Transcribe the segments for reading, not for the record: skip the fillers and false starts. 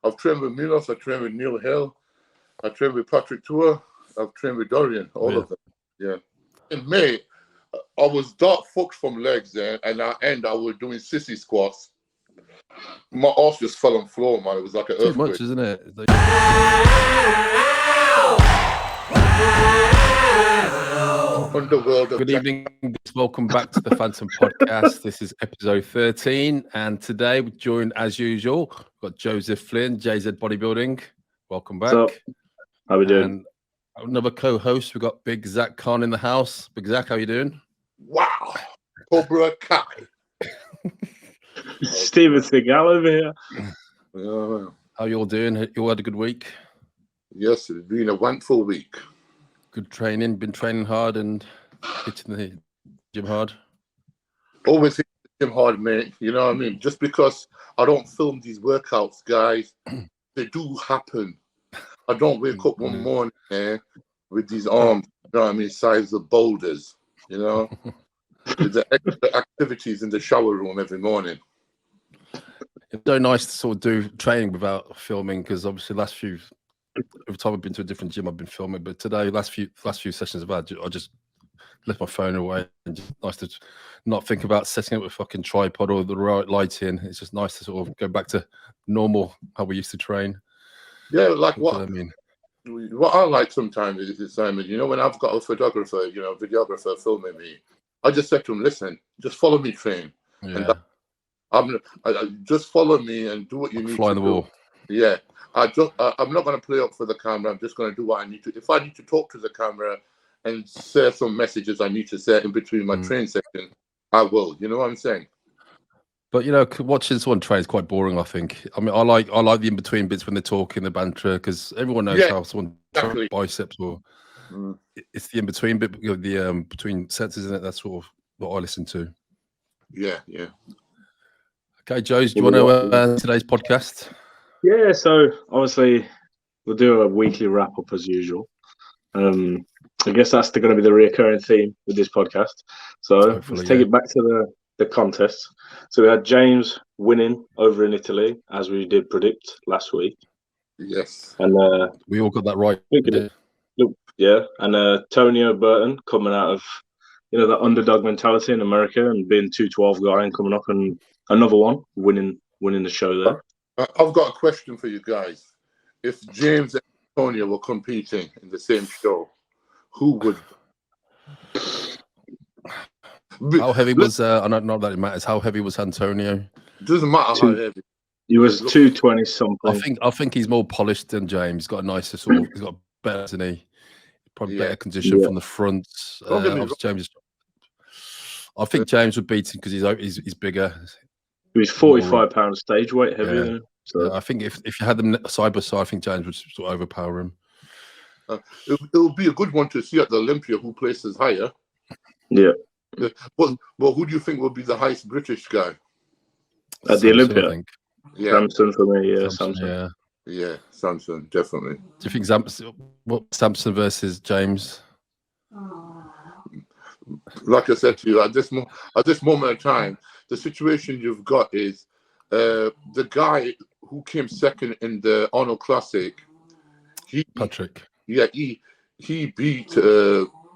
I've trained with Milos, I've trained with Neil Hill, I've trained with Patrick Tour, I've trained with Dorian, all of them. Yeah. In May, I was dark fucked from legs there, and at the end I was doing sissy squats. My arse just fell on the floor, man. It was like an earthquake. Too much, isn't it? Underworld of Good evening. Welcome back to the Fantom Podcast. This is episode 13, and today we're joined as usual. We've got Joseph Flynn, JZ Bodybuilding. Welcome back. What's up? How we doing? And another co-host. We've got Big Zack Khan in the house. Big Zack, how you doing? Wow, Cobra Kai. Steven Seagal over here. How you all doing? You all had a good week? Yes, it's been a wonderful week. Good training. Been training hard and hitting the gym hard. Always hit the gym hard, mate. You know what I mean? Just because I don't film these workouts, guys, they do happen. I don't wake up one morning with these arms, you know what I mean, size of boulders, you know? With the extra activities in the shower room every morning. It's so nice to sort of do training without filming, because obviously every time I've been to a different gym, I've been filming. But today, last few sessions I've had, I just left my phone away, and just nice to not think about setting up a fucking tripod or the right lighting. It's just nice to sort of go back to normal how we used to train. Yeah, like what I mean. What I like sometimes is Simon, you know, when I've got a photographer, you know, videographer filming me, I just said to him, listen, just follow me train. Yeah. And I just follow me and do what you need Fly to in the do. wall. Yeah. I'm not going to play up for the camera. I'm just going to do what I need to. If I need to talk to the camera and say some messages I need to say in between my train section, I will. You know what I'm saying? But you know, watching someone train is quite boring, I think. I mean, I like the in between bits when they're talking, the banter, because everyone knows how someone trains biceps, or it's the in between bit, you know, the between sets, isn't it? That's sort of what I listen to. Yeah. Okay, Joes, do you want to today's podcast? Yeah, so obviously we'll do a weekly wrap up as usual. I guess that's going to be the recurring theme with this podcast. So let's take it back to the contest. So we had James winning over in Italy, as we did predict last week. Yes. And we all got that right. Yeah. And Antonio Burton coming out of, you know, the underdog mentality in America and being 212 guy and coming up and another one winning the show there. I've got a question for you guys. If James and Antonio were competing in the same show, who would? How heavy was? I don't know that it matters. How heavy was Antonio? Doesn't matter how heavy. He was 220 something. I think he's more polished than James. He's got a nicer sort of. He's got better, isn't he? Probably better condition from the front. James. I think James would beat him because he's bigger. He's 45 pounds stage weight heavier than him. So yeah, I think if you had them side by side, I think James would sort of overpower him. It would be a good one to see at the Olympia who places higher. Yeah. But who do you think will be the highest British guy? At the Olympia? I think. Yeah. Samson for me, yeah. Samson. Yeah, Samson, definitely. Do you think Samson versus James? Like I said to you, at this moment in time, the situation you've got is the guy who came second in the Arnold Classic. Patrick. Yeah, he beat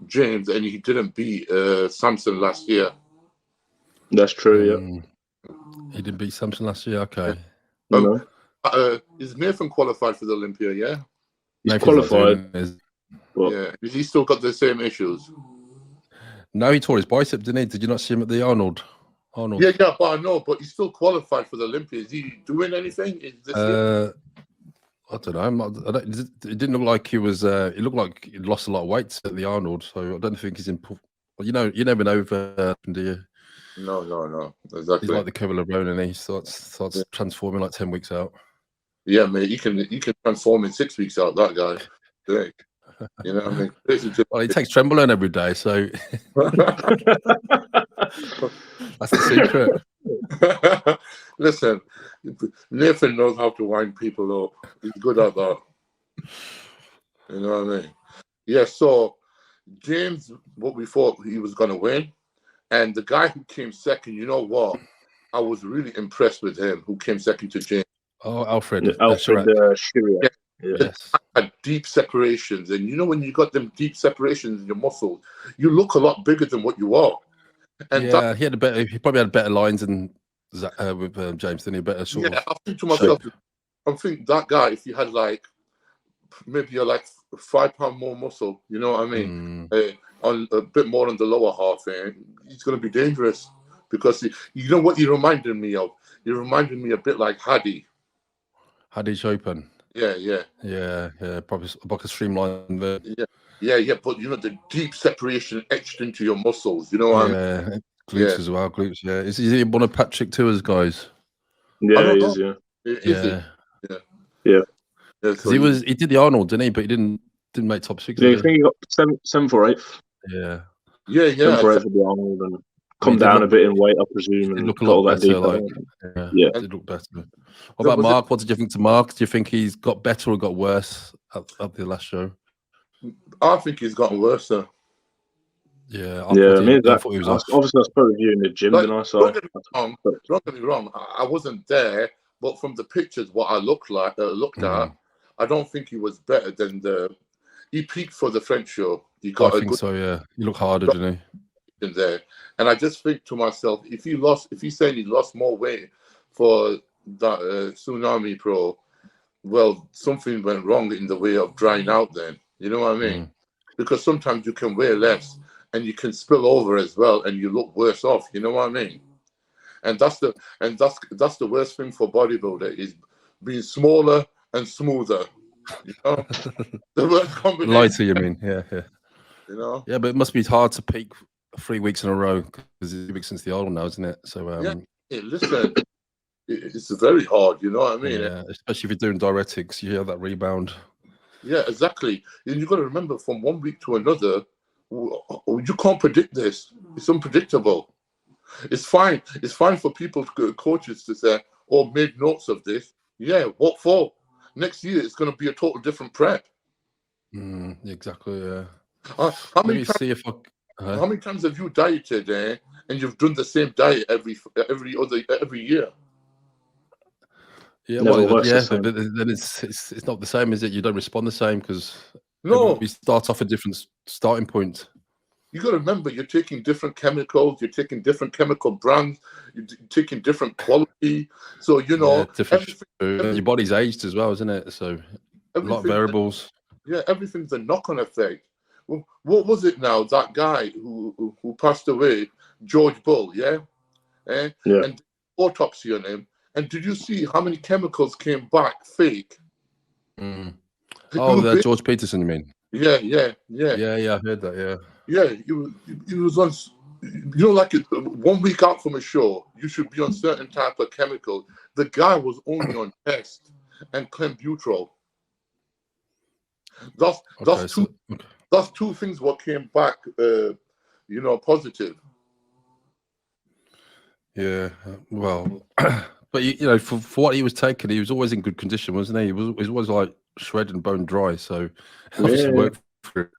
James, and he didn't beat Samson last year. That's true. Yeah. He didn't beat Samson last year. Okay. Is Nathan qualified for the Olympia? Yeah. He's qualified. Yeah. Has he still got the same issues? No, he tore his bicep, didn't he? Did you not see him at the Arnold? Yeah, but I know, but he's still qualified for the Olympia. Is he doing anything? I don't know. It didn't look like he was. It looked like he lost a lot of weight at the Arnold, so I don't think he's in. Well, you never know, do you? No. Exactly. He's like the Kevin LeBron, and he starts transforming like 10 weeks out. Yeah, mate. He can transform in 6 weeks out. That guy. You know what I mean? Well, he takes Trembolone every day, so that's the secret. Listen, Nathan knows how to wind people up. He's good at that. You know what I mean? Yeah, so James, what we thought he was going to win, and the guy who came second, you know what? I was really impressed with him, who came second to James. Oh, Alfred. Alfred Shiria. Yes. Had deep separations, and you know when you got them deep separations in your muscles, you look a lot bigger than what you are. And yeah, he probably had better lines than Zack, with James, didn't he? Better sort of. I think to myself, I think that guy, if he had like maybe like 5 pound more muscle, you know what I mean, on a bit more on the lower half, he's going to be dangerous because you know what he reminded me of. He reminded me a bit like Hadi Chopin. Yeah. Probably like a streamlined version. Yeah. But you know the deep separation etched into your muscles. You know what I mean? Glutes as well. Glutes. Yeah. Is he one of Patrick Tua's guys? Yeah, he is. Yeah. Yeah. Because he did the Arnold, didn't he? But he didn't make top 6. Yeah, I think he got 7th or 8th. Yeah. 7th or 8th for the Arnold, and come down a bit in weight, I presume, and look a lot better. It looked better. What about Mark? What did you think to Mark? Do you think he's got better or got worse at the last show? I think he's gotten worse, sir. Yeah, I thought he was off. Obviously, I spoke with you in the gym, didn't I? So don't get me wrong. I wasn't there, but from the pictures, what I looked at, I don't think he was better than he peaked for the French show. He got so. Yeah, he looked harder, didn't he? In there, and I just think to myself, if he's saying he lost more weight for that Tsunami Pro, well, something went wrong in the way of drying out. Then you know what I mean? Because sometimes you can weigh less and you can spill over as well, and you look worse off. You know what I mean? And that's the worst thing for bodybuilder is being smaller and smoother. You know, the worst combination. Lighter, you mean? Yeah. You know. Yeah, but it must be hard to peak 3 weeks in a row because it's 2 weeks since the Arnold now, isn't it? So listen, it's very hard. You know what I mean? Yeah, especially if you're doing diuretics, you have that rebound. Yeah, exactly. And you've got to remember, from 1 week to another, you can't predict this. It's unpredictable. It's fine. It's fine for people, coaches, to say, "Oh, made notes of this." Yeah, what for? Next year, it's going to be a total different prep. Exactly. Yeah. How many times have you dieted, and you've done the same diet every year? Yeah, but then it's not the same, is it? You don't respond the same because we start off at different starting points. You got to remember, you're taking different chemicals, you're taking different chemical brands, you're taking different quality. So you know, your body's aged as well, isn't it? So a lot of variables. Everything's a knock-on effect. Well, what was it now? That guy who passed away, George Bull, and autopsy on him. And did you see how many chemicals came back fake? Oh, George Peterson, you mean? Yeah. I heard that. Yeah, he was on. You know, like 1 week out from a show, you should be on certain type of chemical. The guy was only on test and clenbuterol. That's two things what came back, positive. Yeah, well, but you know, for what he was taking, he was always in good condition, wasn't he? He was always like shredded and bone dry, so obviously worked for it.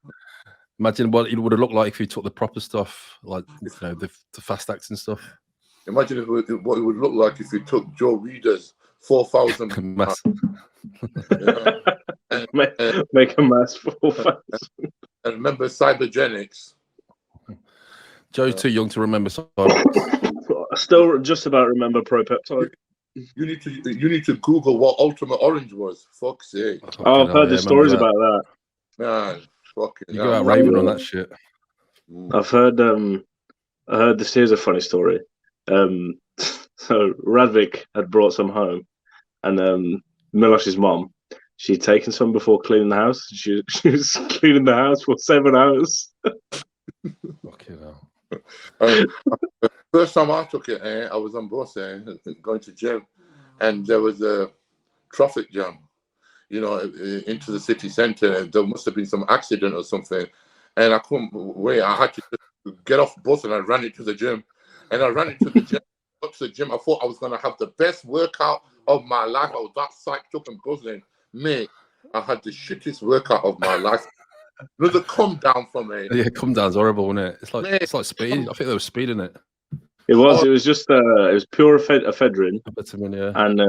Imagine what it would have looked like if he took the proper stuff, like the fast acting stuff. Imagine what it would look like if he took Joe Reeder's 4,000. Make a mess for 4,000. And remember Cybergenics. Joe's too young to remember. I still just about remember ProPeptide. You need to Google what Ultimate Orange was. Fuck's sake. I've heard the stories about that. Man, fucking. You go out raving on that shit. I've heard. I heard this. Here's a funny story. So Radvik had brought some home, and Milos's mom, she'd taken some before cleaning the house. She was cleaning the house for 7 hours. Fucking hell. First time I took it, I was on bus going to gym, and there was a traffic jam, into the city centre, and there must have been some accident or something, and I couldn't wait. I had to get off the bus, and I ran into the gym, I got to the gym. I thought I was going to have the best workout of my life. I was that psyched up and buzzing. Mate, I had the shittest workout of my life. The come down for me. Yeah, come down's horrible, isn't it? It's like speed. I think they were speeding it. It was just it was pure ephedrine Amphetamine, and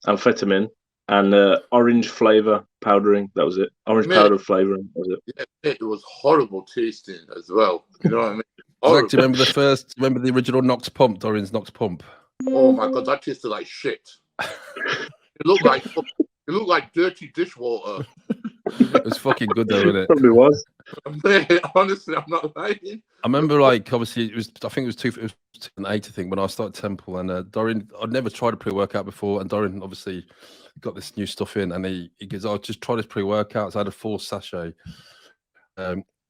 amphetamine and orange flavor powdering. That was it. Orange powder flavoring. That was it. Yeah, it was horrible tasting as well. You know what I mean? Zack, do you remember the original Nox Pump, Dorian's Nox Pump? Oh my god, that tasted like shit. It looked like dirty dishwater. It was fucking good though, wasn't it? Probably was. Honestly, I'm not lying. I remember, like, obviously, I think it was 2008, I think, when I started Temple, and Dorian, I'd never tried a pre-workout before, and Dorian obviously got this new stuff in, and he goes, "Oh, just try this pre-workout." So I had a full sachet.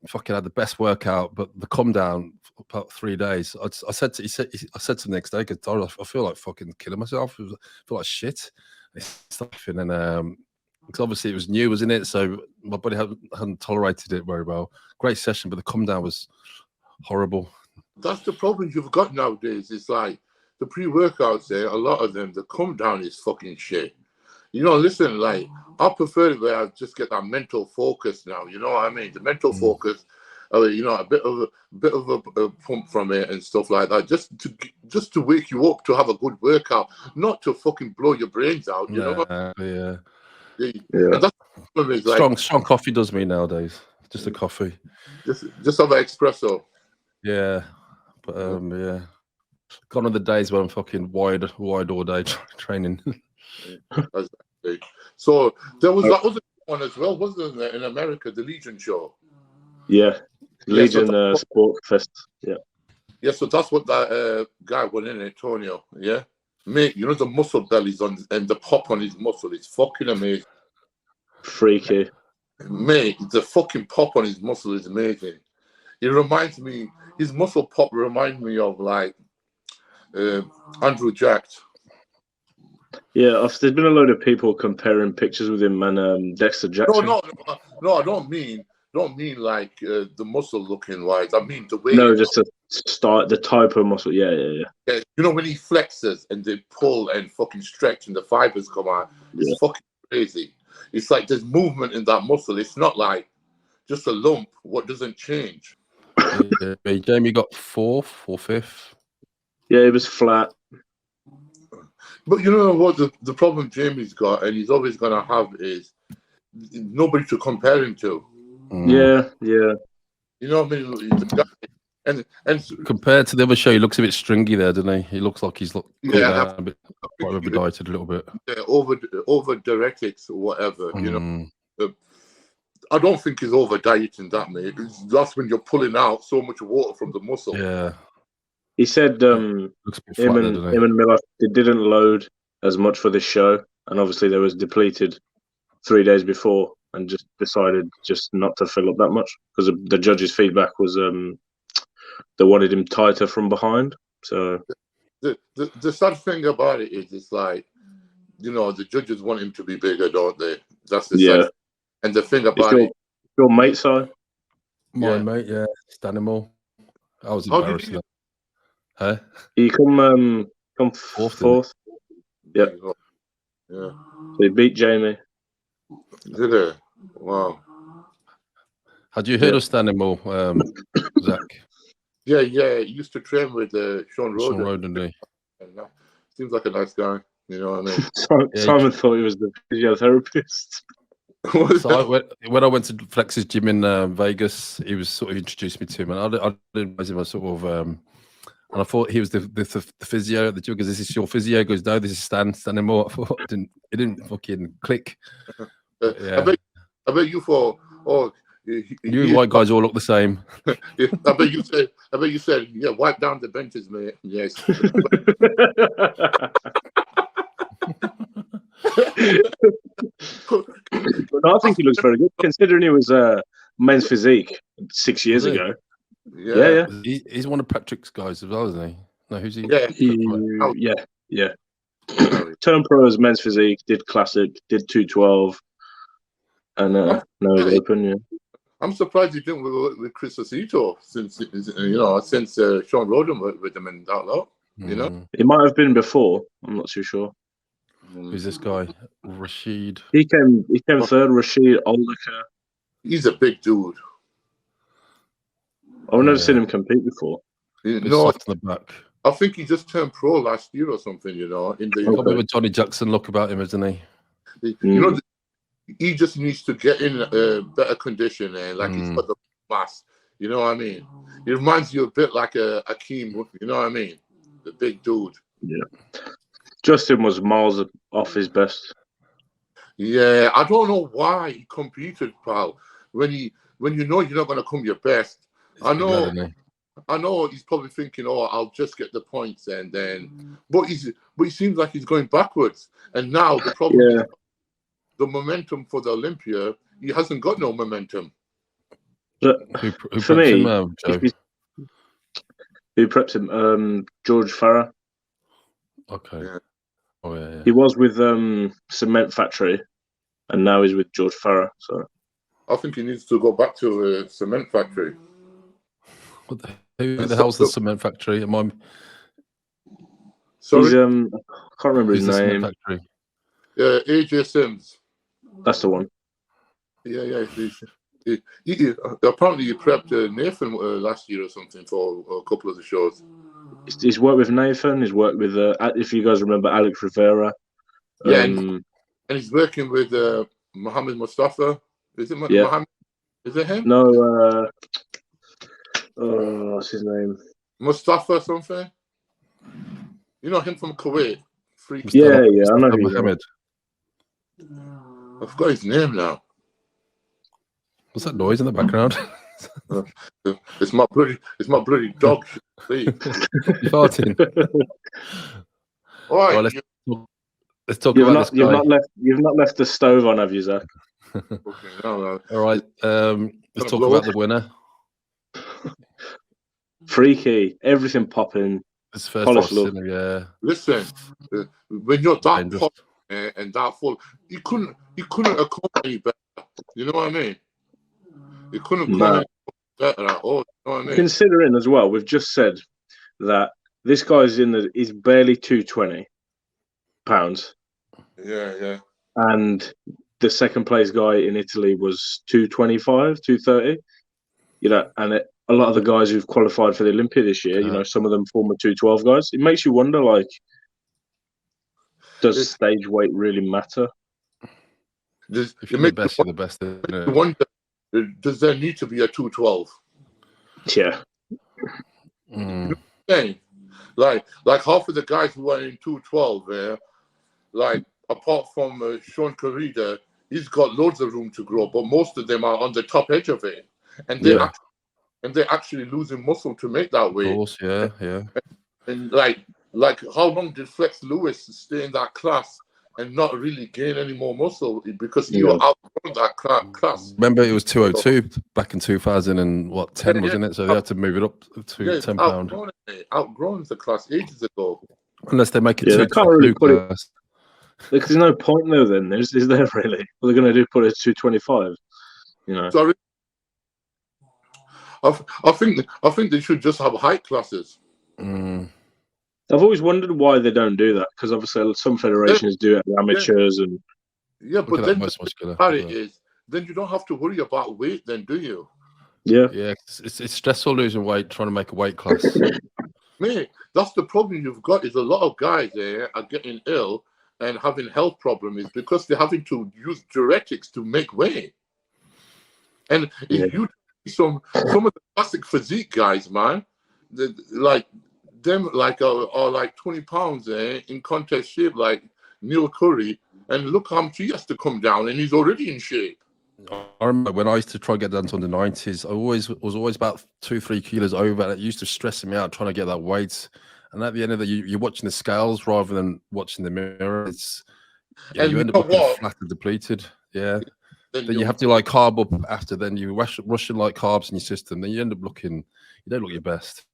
Fucking had the best workout, but the come down about 3 days. I said to him the next day, "Cause Dorian, I feel like fucking killing myself. I feel like shit." And then, because obviously it was new, wasn't it? So my body hadn't tolerated it very well. Great session, but the come down was horrible. That's the problem you've got nowadays. It's like the pre-workouts there, a lot of them, the come down is fucking shit. You know, listen, like, I prefer it where I just get that mental focus now. You know what I mean? The mental focus, you know, a bit of a pump from it and stuff like that, just to wake you up to have a good workout, not to fucking blow your brains out. You know? Yeah. And that's like, strong coffee does me nowadays. Just a coffee. Just have an espresso. Yeah, but yeah. Gone are the days when I'm fucking wide all day training. Exactly. So there was that other one as well, wasn't there, in America, the Legion show? Yeah, Legion Sport Fest. Yeah. Yeah, so that's what that guy went in, Antonio. Yeah, mate, you know the muscle bellies on and the pop on his muscle is fucking amazing. Freaky. Mate, the fucking pop on his muscle is amazing. It reminds me, his muscle pop reminds me of like Andrew Jacked. Yeah, there's been a load of people comparing pictures with him and Dexter Jackson. No, I don't mean like the muscle looking wise. I mean the way. No, just to start the type of muscle. Yeah. You know when he flexes and they pull and fucking stretch and the fibers come out. It's fucking crazy. It's like there's movement in that muscle. It's not like just a lump. What doesn't change? Jamie got fourth or fifth. Yeah, it was flat. But you know what the problem Jamie's got, and he's always gonna have, is nobody to compare him to. Yeah. You know what I mean? The guy, and compared to the other show, he looks a bit stringy there, doesn't he? He looks like he's a bit quite over-dieted a little bit. Over diuretics or whatever, you know. I don't think he's over dieting that, mate. That's when you're pulling out so much water from the muscle. Yeah. He said him and Milos, they didn't load as much for this show, and obviously they was depleted 3 days before, and just decided just not to fill up that much because the judges' feedback was they wanted him tighter from behind. So the sad thing about it is, it's like, you know, the judges want him to be bigger, don't they? That's the sad. And the thing about your mate side, my mate, Stanimal. I was embarrassed. Huh? He come fourth. Yeah. So he beat Jamie. Did he? Wow. Had you heard of Stanimal, Zack? Yeah. He used to train with Sean Roden. Sean Roden, seems like a nice guy. You know what I mean? Simon thought he was the physiotherapist. So when I went to Flex's gym in Vegas, he was sort of introduced me to him, and I didn't realize him as sort of. And I thought he was the physio at the gym, because this is your physio. He goes, no, this is Stanimal. I thought it didn't fucking click. I bet you thought, you white guys all look the same. I bet you said, yeah, wipe down the benches, mate. Yes. But I think he looks very good, considering he was men's physique 6 years ago. Yeah. He's one of Patrick's guys as well, isn't he? No, who's he? Yeah. Turned pro as men's physique, did classic, did 212, and now he's open. Yeah. I'm surprised he didn't work with Chris Osito since Sean Roden worked with him in that lot. You know, it might have been before. I'm not too sure. Who's this guy? Rashid. He came third. Rashid Oldiker. He's a big dude. I've never seen him compete before. No, on the back. I think he just turned pro last year or something, you know. In the Got a bit of a Johnny Jackson look about him, isn't he? You know, he just needs to get in better condition, and like he's got the mass. You know what I mean? He reminds you a bit like a Akeem. You know what I mean? The big dude. Yeah. Justin was miles off his best. Yeah, I don't know why he competed, pal. When you know you're not going to come your best. I know he's probably thinking, "Oh, I'll just get the points," and then, but he seems like he's going backwards. And now the problem is the momentum for the Olympia. He hasn't got no momentum. Who for me, who preps him? George Farah. Okay. Yeah. Oh yeah. He was with Cement Factory, and now he's with George Farah. So I think he needs to go back to Cement Factory. Who the hell's the Cement Factory? Sorry? He's, I can't remember his name. Cement Factory? AJ Sims. That's the one. Yeah. He apparently he prepped Nathan last year or something for a couple of the shows. He's worked with Nathan. He's worked with, if you guys remember, Alex Rivera. Yeah, and he's working with Mohammed Mustafa. Is it Mohammed? Is it him? No. What's his name? Mustafa something. You know him from Kuwait. Yeah. I know Mohammed. I forgot his name now. What's that noise in the background? It's my bloody dog. You're farting. All right. Let's talk about this guy. You've not left the stove on, have you, Zach? Okay, no. All right. Let's talk about the winner. Freaky, everything popping. His first look. Yeah. Listen, when you're that pop and that full, you couldn't have come any better. You know what I mean? You couldn't come any better at all. You know what I mean? Considering as well, we've just said that this guy's he's barely 220 pounds. Yeah. And the second place guy in Italy was 225, 230. You know, and a lot of the guys who've qualified for the Olympia this year, you know, some of them former 212 guys. It makes you wonder, like, does stage weight really matter? If you're the best, you're the best. You wonder, does there need to be a 212? Yeah. You know what I'm saying? Like half of the guys who are in 212, like apart from Sean Corrida, he's got loads of room to grow, but most of them are on the top edge of it, and they're actually losing muscle to make that weight. Of course, yeah. And like how long did Flex Lewis stay in that class and not really gain any more muscle because he was outgrown that class? Remember, it was 202 back in 2010, wasn't it? So they had to move it up to 10 pounds. Outgrown the class ages ago. Unless they make it they can't really put it. There's no point though. Then is there really? What they're going to do? Put it at 225? You know. Sorry. I think they should just have height classes. I've always wondered why they don't do that, because obviously some federations do it at amateurs and but then then you don't have to worry about weight, then, do you? Yeah. It's stressful losing weight, trying to make a weight class. Mate, that's the problem you've got. Is a lot of guys there are getting ill and having health problems because they're having to use diuretics to make weight. And if you some of the classic physique guys, man, like them, are like 20 pounds in contest shape, like Neil Curry, and look how much he has to come down, and he's already in shape. I remember when I used to try to get down to the 90s, I was always about 2-3 kilos over, and it used to stress me out trying to get that weight. And at the end of the, you're watching the scales rather than watching the mirror. You end up looking flat and depleted. Yeah. Then you have to like carb up after. Then you rushing like carbs in your system. Then you end up you don't look your best.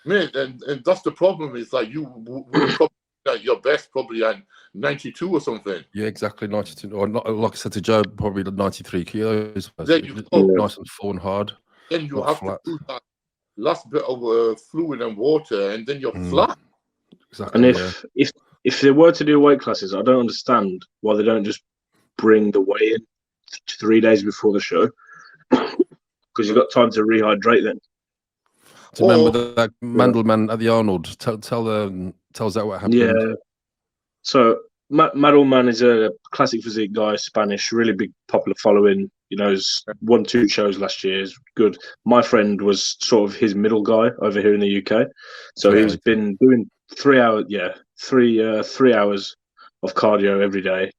Mate, and that's the problem. Is like you would probably at your best probably at 92 or something. Yeah, exactly, 92. Or not, like I said to Joe, probably 93 kilos. Then nice and full and hard. Then you have to do that last bit of fluid and water, and then you're flat. Exactly. And if they were to do weight classes, I don't understand why they don't just bring the weigh in 3 days before the show, because you've got time to rehydrate then. Do you remember that Mandelman at the Arnold? Tell Zack what happened. Yeah. So Mandelman is a classic physique guy, Spanish, really big popular following. You know, he's won 2 shows last year. Is good. My friend was sort of his middle guy over here in the UK. So he's been doing 3 hours. Yeah, 3 hours of cardio every day.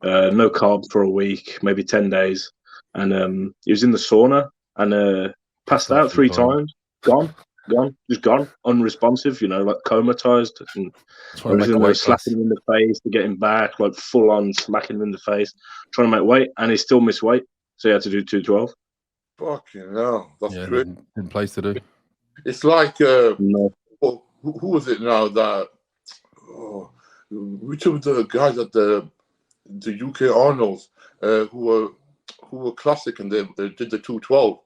No carbs for a week, maybe 10 days, and he was in the sauna and passed out 3 times. Gone, just gone, unresponsive. You know, like comatized. And everything was slapping him in the face to get him back, like full on smacking him in the face, trying to make weight, and he still missed weight, so he had to do 212. Fucking hell, that's great. In place to do. It's like No. who was it now that? Which of the guys at the UK Arnolds who were classic and they did the 212?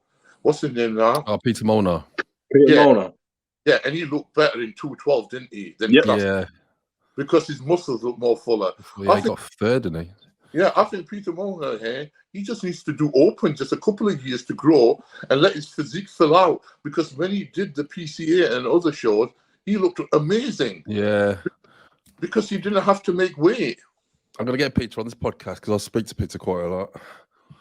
What's his name now? Oh, Peter Molnar. Molnar. Yeah, and he looked better in 212, didn't he? Yeah. Because his muscles look more fuller. Yeah, he got third, didn't he? Yeah, I think Peter Molnar here, he just needs to do open just a couple of years to grow and let his physique fill out. Because when he did the PCA and other shows, he looked amazing. Yeah. Because he didn't have to make weight. I'm going to get Peter on this podcast because I speak to Peter quite a lot.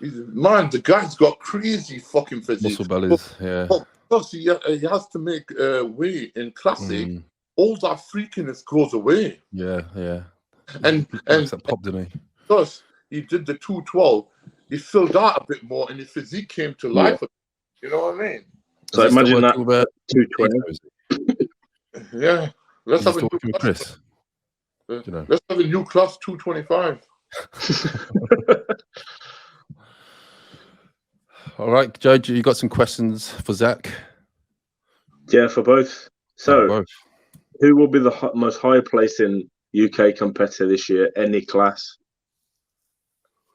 Man, the guy's got crazy fucking physique. Muscle bellies, yeah. But plus, he has to make weight in classic. All that freakiness goes away. Yeah. And that popped, didn't he? Plus, he did the 212. He filled out a bit more, and his physique came to life. Yeah. You know what I mean? So imagine that 220. Yeah. Let's have a new Chris. Let's have a new class 225. All right, Joe, you got some questions for Zack? Yeah, for both. So, who will be the most high-placing UK competitor this year? Any class?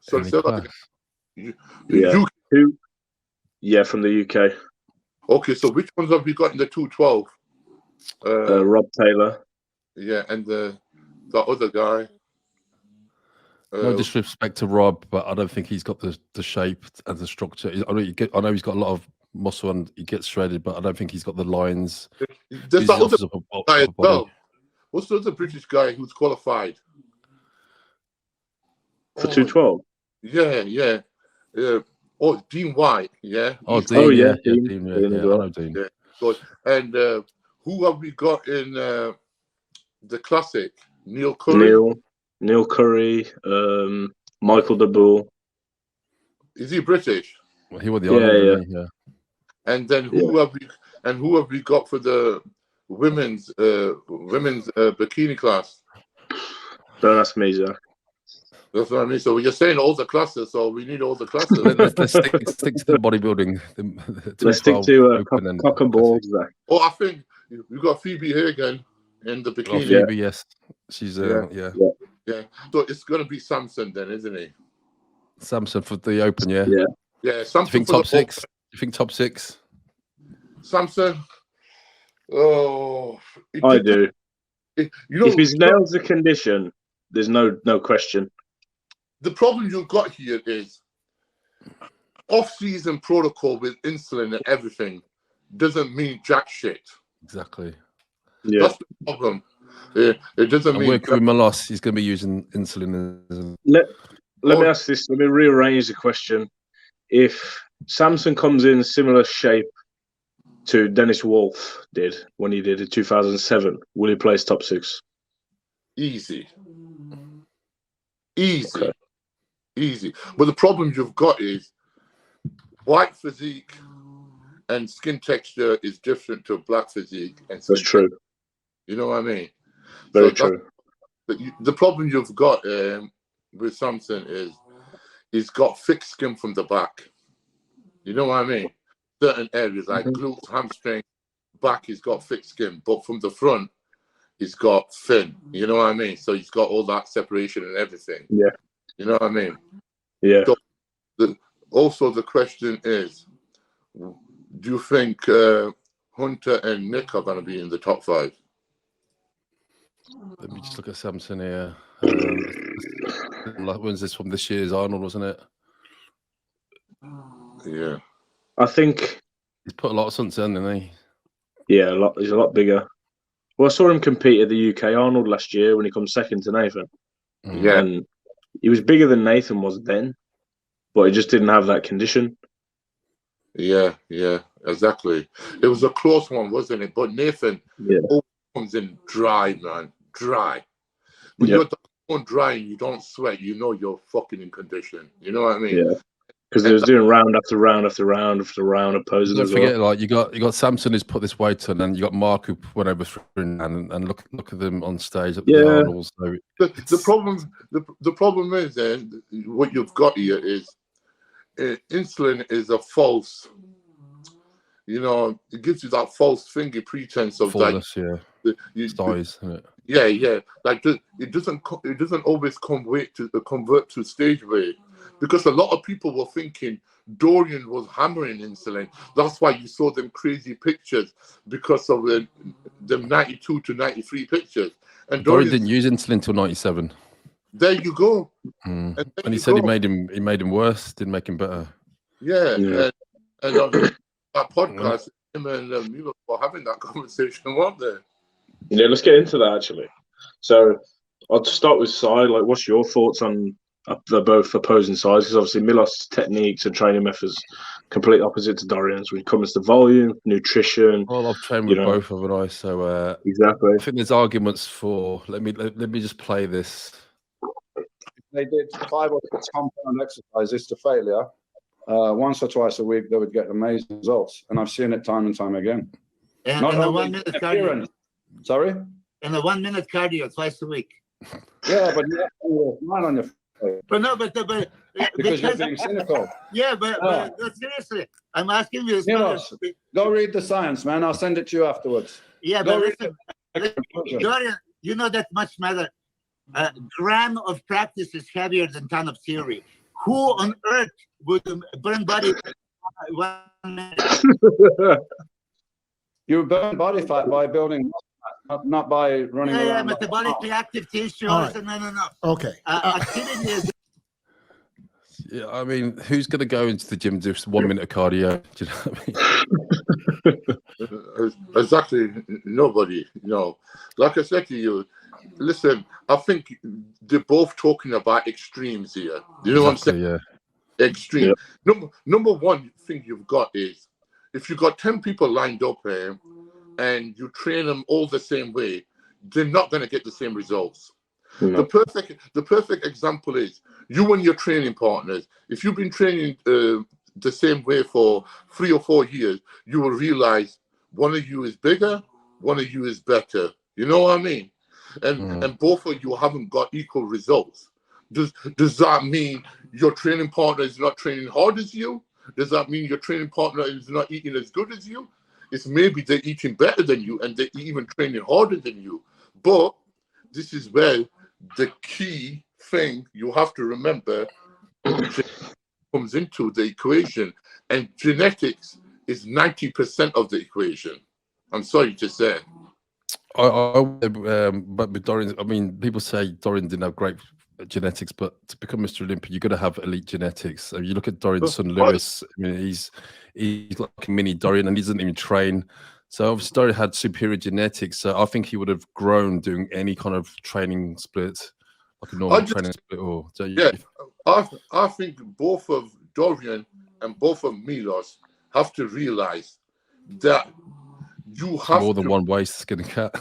So, class. Who? Yeah, from the UK. Okay, so which ones have we got in the 212? Rob Taylor. Yeah, and the other guy. No disrespect to Rob, but I don't think he's got the shape and the structure. I know he's got a lot of muscle and he gets shredded, but I don't think he's got the lines. There's that other guy as well. What's the other British guy who's qualified? For 212? Yeah. Oh, Dean White, yeah. Oh, Dean, yeah. Dean, I know Dean. Yeah, good. And who have we got in the classic? Neil Curry. Neil Curry, Michael DeBull. Is he British? Well, he was the honor, yeah. And then who have we got for the women's bikini class? Don't ask me, Zack. That's what I mean. So you're saying all the classes, so we need all the classes. Let's stick to the bodybuilding. Let's stick to cock and balls, Zack. Oh, I think we've got Phoebe here again in the bikini. Oh, Phoebe, yes. She's Yeah. So it's going to be Samson then, isn't he? Samson for the Open, yeah. Yeah, Samson. Do you think top 6? Do you think top 6? Samson. Oh, I do. You know, if he nails the condition, there's no question. The problem you've got here is off-season protocol with insulin and everything doesn't mean jack shit. Exactly. Yeah. That's the problem. It doesn't mean. Working with Milos, he's going to be using insulin. Let me ask this. Let me rearrange the question. If Samson comes in similar shape to Dennis Wolf did when he did in 2007, will he place top 6? Easy. Okay. Easy. But the problem you've got is white physique and skin texture is different to black physique. And that's true. You know what I mean? Very true. The problem you've got with Samson is he's got thick skin from the back. You know what I mean? Certain areas like glutes, hamstring, back, he's got thick skin. But from the front, he's got thin. You know what I mean? So he's got all that separation and everything. Yeah. You know what I mean? Yeah. So also the question is, do you think Hunter and Nick are going to be in the top 5? Let me just look at Samson here. When's this from? This year's Arnold, wasn't it? Yeah. I think he's put a lot of stunts in, didn't he? Yeah, a lot. He's a lot bigger. Well, I saw him compete at the UK Arnold last year when he comes second to Nathan. Yeah. And he was bigger than Nathan was then, but he just didn't have that condition. Yeah, exactly. It was a close one, wasn't it? But Nathan comes in dry, man. Dry. When you're dry and you don't sweat, you know you're fucking in condition. You know what I mean? Yeah. Because he was doing round after round after round after round of posing. Don't forget, like you got Samson who's put this weight on, and you got Mark who went over and look at them on stage at the Arnold. So the problem is what you've got here is insulin is a false. You know, it gives you that false finger pretense of flawless, size, isn't it? Yeah. Like it doesn't always convert to stage weight, because a lot of people were thinking Dorian was hammering insulin. That's why you saw them crazy pictures, because of the 92 to 93 pictures. And Dorian didn't use insulin till 97. There you go. And he said he made him worse, didn't make him better. Yeah. And on that podcast, him and Milos were having that conversation, weren't they? Yeah, let's get into that actually. So I'll start with Sai. Like, what's your thoughts on the both opposing sides? Because obviously Milos' techniques and training methods complete opposite to Dorian's when it comes to volume, nutrition. Well, I've trained with both, haven't I? So exactly. I think there's arguments for. Let me just play this. They did 5 or 6 compound exercises to failure. Once or twice a week, they would get amazing results, and I've seen it time and time again. And a 1 minute cardio. Sorry? And a 1 minute cardio twice a week. Yeah, but you have to smile on your face. But no, but because you're being cynical. Yeah, but seriously, I'm asking you. Go read the science, man. I'll send it to you afterwards. Yeah, but listen, Dorian, you know that much matter. A gram of practice is heavier than ton of theory. Who on earth would burn body 1 minute? You burn body fat by building, not by running around. Yeah, metabolically active tissues. Right. No. Okay. Activity is. Yeah, I mean, who's going to go into the gym and do 1 minute of cardio? Do you know what I mean? Exactly. Nobody. No. Like I said to you, listen, I think they're both talking about extremes here. You know what I'm saying? Yeah. Extreme. Yeah. Number one thing you've got is, if you've got 10 people lined up here and you train them all the same way, they're not going to get the same results. No. The perfect example is you and your training partners. If you've been training the same way for 3 or 4 years, you will realize one of you is bigger, one of you is better. You know what I mean? And both of you haven't got equal results. Does that mean your training partner is not training hard as you? Does that mean your training partner is not eating as good as you? It's maybe they're eating better than you and they're even training harder than you. But this is where the key thing you have to remember comes into the equation. And genetics is 90% of the equation. I'm sorry to say. But with Dorian, I mean, people say Dorian didn't have great genetics, but to become Mr. Olympia, you've got to have elite genetics. So you look at Dorian's son Lewis. I mean, he's like a mini Dorian, and he doesn't even train. So obviously Dorian had superior genetics. So I think he would have grown doing any kind of training split, like a normal training split. Or so I think both of Dorian and both of Milos have to realize that you have more than one way to skin a cat.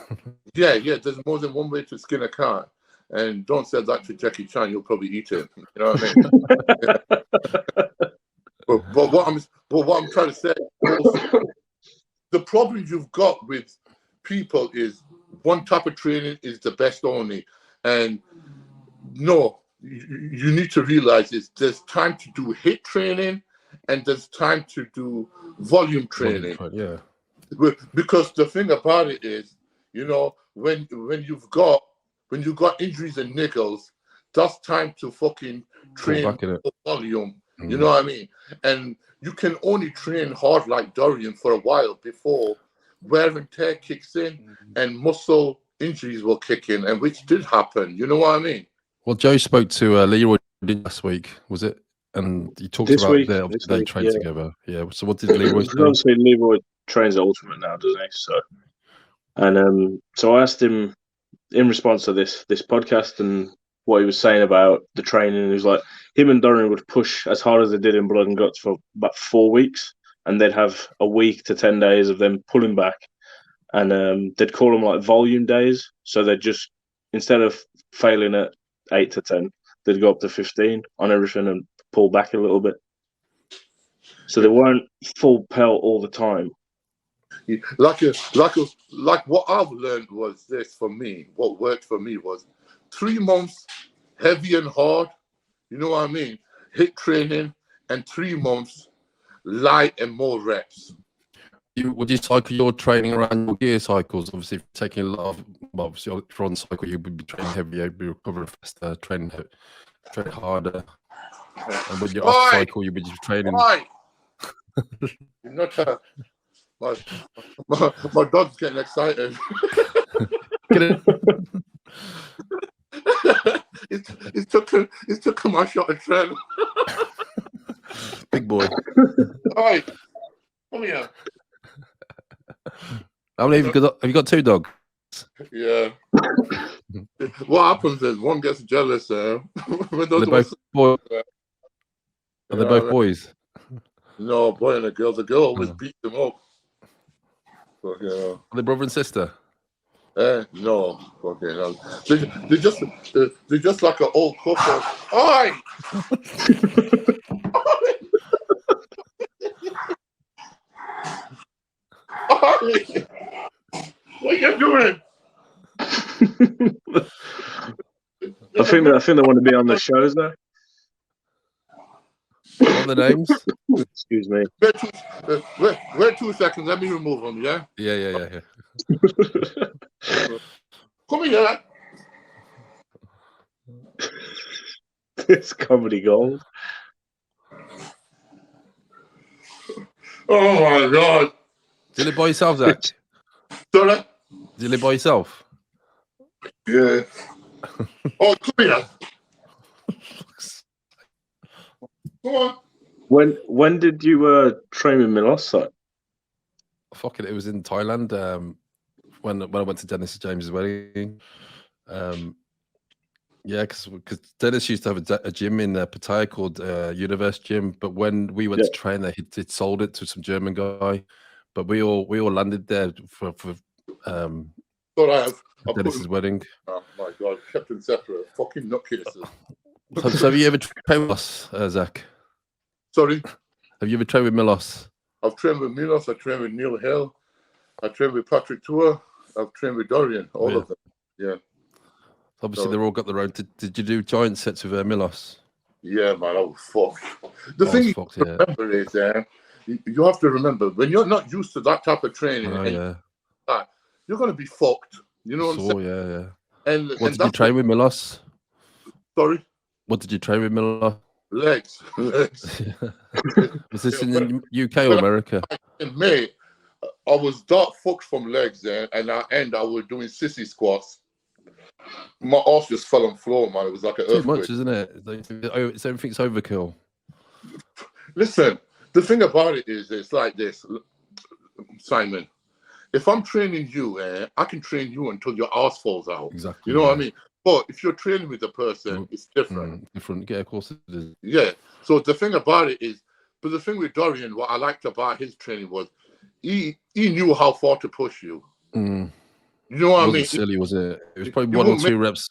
Yeah, there's more than one way to skin a cat. And don't say that to Jackie Chan, you'll probably eat him. You know what I mean? but what I'm trying to say, the problem you've got with people is one type of training is the best only. And no, you need to realize there's time to do HIIT training and there's time to do volume training. Yeah. Because the thing about it is, you know, when you've got injuries and niggles, that's time to fucking train volume. You know what I mean? And you can only train hard like Dorian for a while before wear and tear kicks in and muscle injuries will kick in, and which did happen. You know what I mean? Well, Joe spoke to Leroy last week, was it? And he talked about they trained together. Yeah. So what did Leroy say? Leroy, trains Ultimate now, doesn't he? So I asked him in response to this podcast and what he was saying about the training. He was like, him and Dorian would push as hard as they did in Blood and Guts for about 4 weeks, and they'd have a week to 10 days of them pulling back, and they'd call them like volume days. So they'd just, instead of failing at 8 to 10, they'd go up to 15 on everything and pull back a little bit. So they weren't full pelt all the time. Like what I've learned was this for me. What worked for me was 3 months heavy and hard, you know what I mean? HIIT training, and 3 months light and more reps. Would you cycle your training around your gear cycles? Obviously, if you're taking a lot of, well, obviously, if you're on cycle, you would be training heavier, you'd be recovering faster, training harder. And when you're off cycle, you'd be just training. You're not my dog's getting excited. He's took my shot at Trent. Big boy. Hi, come here. How many have you got 2 dogs? Yeah. What happens is one gets jealous. When they're both boys. Are they both boys? No, boy and a girl. The girl always beats them up. So, yeah. Are they brother and sister? No. Okay, no. They're just like an old couple. Oi! Oi! What are you doing? I think they want to be on the shows though. What are the names? Excuse me. Wait 2 seconds. Let me remove them. Yeah. Yeah. Come here. It's comedy gold. Oh my God. Do you live by yourself, Zack? Sorry? Do you live by yourself? Yeah. Oh, come here. Come on. When did you train with Milos? Fuck it, it was in Thailand. When I went to Dennis James's wedding. Yeah, because Dennis used to have a gym in Pattaya called Universe Gym, but when we went to train there, he'd sold it to some German guy. But we all landed there for Dennis's wedding. Oh my God, kept them separate. Fucking nutcases. So have you ever trained with us, Zack? Sorry? Have you ever trained with Milos? I've trained with Milos, I trained with Neil Hill, I trained with Patrick Tour, I've trained with Dorian, all of them. Yeah. Obviously, they've all got their own. Did you do giant sets with Milos? Yeah, man, I was fucked. The thing you remember is, you have to remember, when you're not used to that type of training, you're going to be fucked. You know what I'm saying? Yeah. And what did you train with Milos? Sorry? What did you train with Milos? Legs. Was this in the UK or America? Mate, I was that fucked from legs there, and at the end I was doing sissy squats. My arse just fell on the floor, man. It was like an earthquake. Too much, isn't it? Everything's overkill. Listen, the thing about it is, it's like this, Simon. If I'm training you, I can train you until your arse falls out. Exactly. You know what I mean? But if you're training with a person, it's different. Different. Yeah, of course it is. Yeah. So the thing about it is, but the thing with Dorian, what I liked about his training was he knew how far to push you. Mm. You know what I mean? Silly, was it? It was probably 1 or 2 reps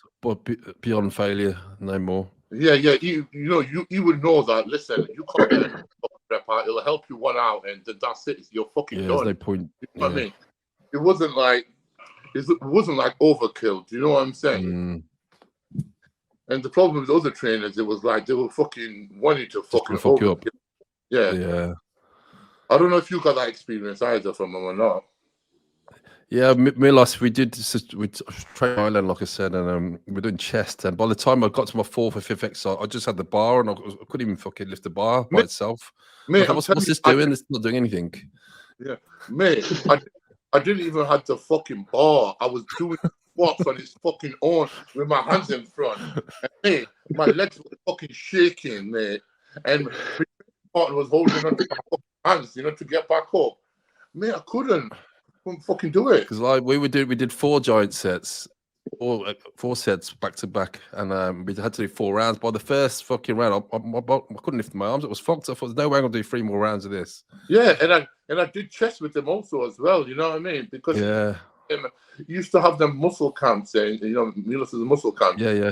beyond failure, no more. Yeah. You would know that. Listen, you can't get a rep out. It'll help you one out, and that's it. You're fucking done. There's no point. You know what I mean? It wasn't like overkill. Do you know what I'm saying? Mm. And the problem with other trainers, it was like they were fucking wanting to fucking fuck you up. Yeah. I don't know if you got that experience either from them or not. Yeah, Milos, we trained Thailand, like I said, and we're doing chest. And by the time I got to my 4th or 5th exercise, I just had the bar, and I couldn't even fucking lift the bar by itself. Mate, what's this doing? It's not doing anything. Yeah, mate, I didn't even have the fucking bar. I was doing squats on its fucking own with my hands in front. And, mate, my legs were fucking shaking, mate. And my partner was holding on to my fucking hands, to get back up. Mate, I couldn't fucking do it. Because like we did 4 giant sets, four sets back to back, and we had to do 4 rounds. By the first fucking round, I couldn't lift my arms. It was fucked. I thought, there's no way I'm gonna do 3 more rounds of this. Yeah, and I did chest with them also as well. You know what I mean? Because you used to have them muscle camps, and you know, Milos is a muscle camp. Yeah.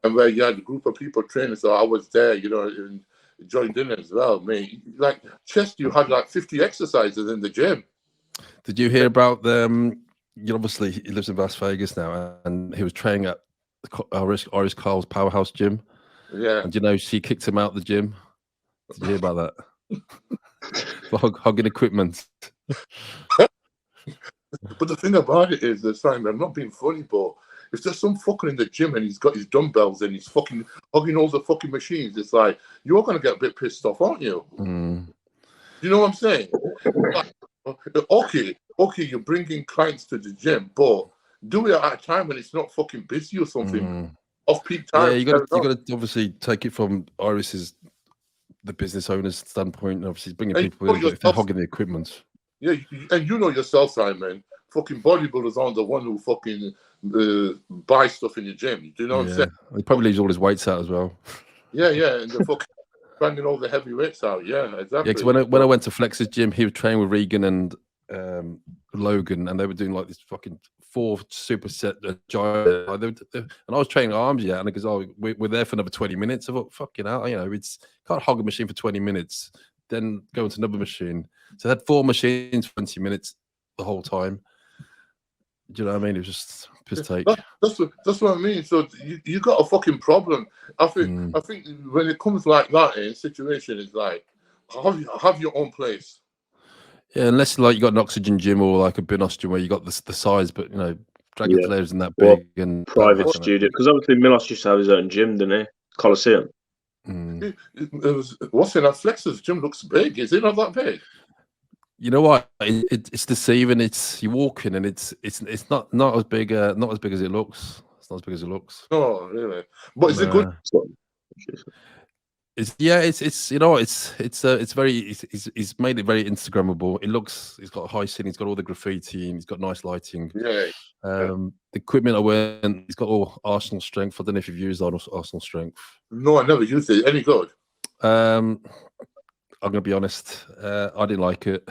And where you had a group of people training, so I was there, you know, and joined in as well, mate. Like chest, you had like 50 exercises in the gym. Did you hear about them? You obviously he lives in Las Vegas now, and he was training at Iris Carl's Powerhouse Gym. Yeah. And you know she kicked him out of the gym. Did you hear about that? For hugging equipment. But the thing about it is, Simon, I'm not being funny, but if there's some fucker in the gym and he's got his dumbbells and he's fucking hugging all the fucking machines, it's like, you're going to get a bit pissed off, aren't you? You know what I'm saying? Like, okay, you're bringing clients to the gym, but do it at a time when it's not fucking busy or something. Off peak time. Yeah, you got to obviously take it from Iris's, the business owner's standpoint. Obviously, bringing people in if they're hogging the equipment. Yeah, and you know yourself, Simon. Fucking bodybuilders aren't the one who fucking buy stuff in your gym. Do you know what I'm saying? He probably leaves all his weights out as well. Yeah, and the fucking banging all the heavy weights out. Yeah, exactly. Yeah, because when I went to Flex's gym, he was training with Regan and Logan, and they were doing like this fucking 4 superset giant. And I was training arms, and because we're there for another 20 minutes. I thought, fucking hell, you know, it's can't hog a machine for 20 minutes, then go into another machine. So I had 4 machines, 20 minutes the whole time. Do you know what I mean? It was just piss take. That's what I mean. So you got a fucking problem. I think when it comes like that in situation, it's like have your own place. Yeah, unless like you got an oxygen gym or like a Binos gym where you got the size, but you know, Dragon Slayer isn't that big and private studio. Because obviously Milos used to have his own gym, didn't he? Coliseum. It was, what's in that Flex's gym looks big. Is it not that big? You know what? It's deceiving. It's you walk in and it's not as big as it looks. It's not as big as it looks. Oh, really? But is it good? It's you know it's very he's made it very Instagrammable. It looks, he's got a high ceiling, he's got all the graffiti, and he's got nice lighting. Yeah. The equipment I went, he's got all Arsenal strength. I don't know if you've used Arsenal strength. No, I never used it. Any good? I'm gonna be honest. I didn't like it.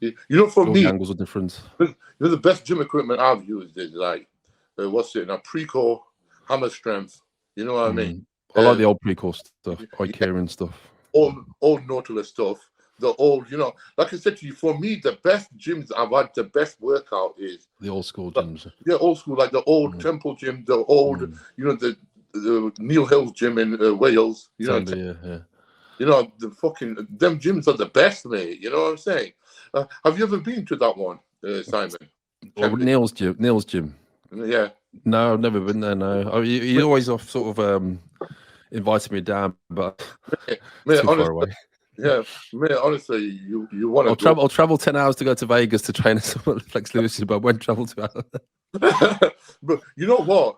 You know, for all me, the angles are different. You know, the best gym equipment I've used is like what's it now? Precore, Hammer Strength. You know what I mean? I like the old Precore stuff, IKEA and stuff. Old Nautilus stuff. The old, you know, like I said to you, for me, the best gyms I've had, the best workout is the old school gyms. Yeah, old school, like the old Temple gym, the old, you know, the Neil Hill's gym in Wales. You know, you know, the fucking them gyms are the best, mate. You know what I'm saying? Have you ever been to that one, Simon? Or Neil's gym. Yeah. No, I've never been there. No, he always sort of invited me down, but mate, too far away. Yeah, mate, honestly, you want to I'll travel 10 hours to go to Vegas to train at someone like Flex Lewis, but I won't travel 2 hours. But you know what?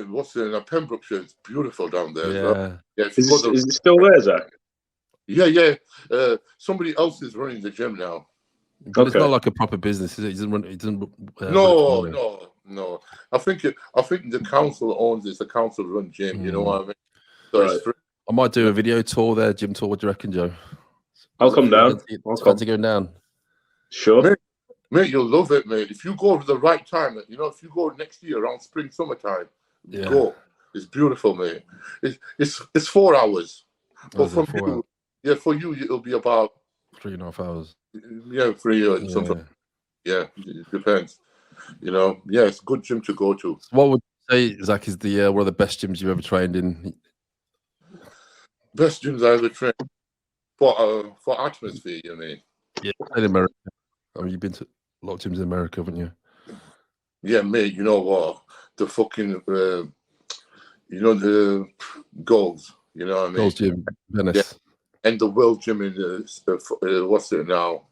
What's in Pembrokeshire? It's beautiful down there. Yeah. Is it still there, Zack? Yeah. Somebody else is running the gym now. But it's not like a proper business, is it? He doesn't No. I think the council owns it. It's a council-run gym. You know what I mean? So it's free. I might do a video tour there, gym tour. What do you reckon, Joe? I'll come down. It's fun to go down. Sure. Mate, you'll love it, mate. If you go at the right time, you know, if you go next year around spring, summertime, go. It's beautiful, mate. It's 4 hours. But for you, it'll be about 3.5 hours. Yeah, 3 years. Something. Yeah, it depends. You know, it's a good gym to go to. What would you say, Zack, is the one of the best gyms you've ever trained in? Best gyms I ever trained for atmosphere, you mean? Yeah, in America. I mean, you've been to a lot of gyms in America, haven't you? Yeah, mate. You know what? The fucking, you know, the Goals. You know what I mean? Goals Gym, Venice. Yeah. And the World Gym in what's it now?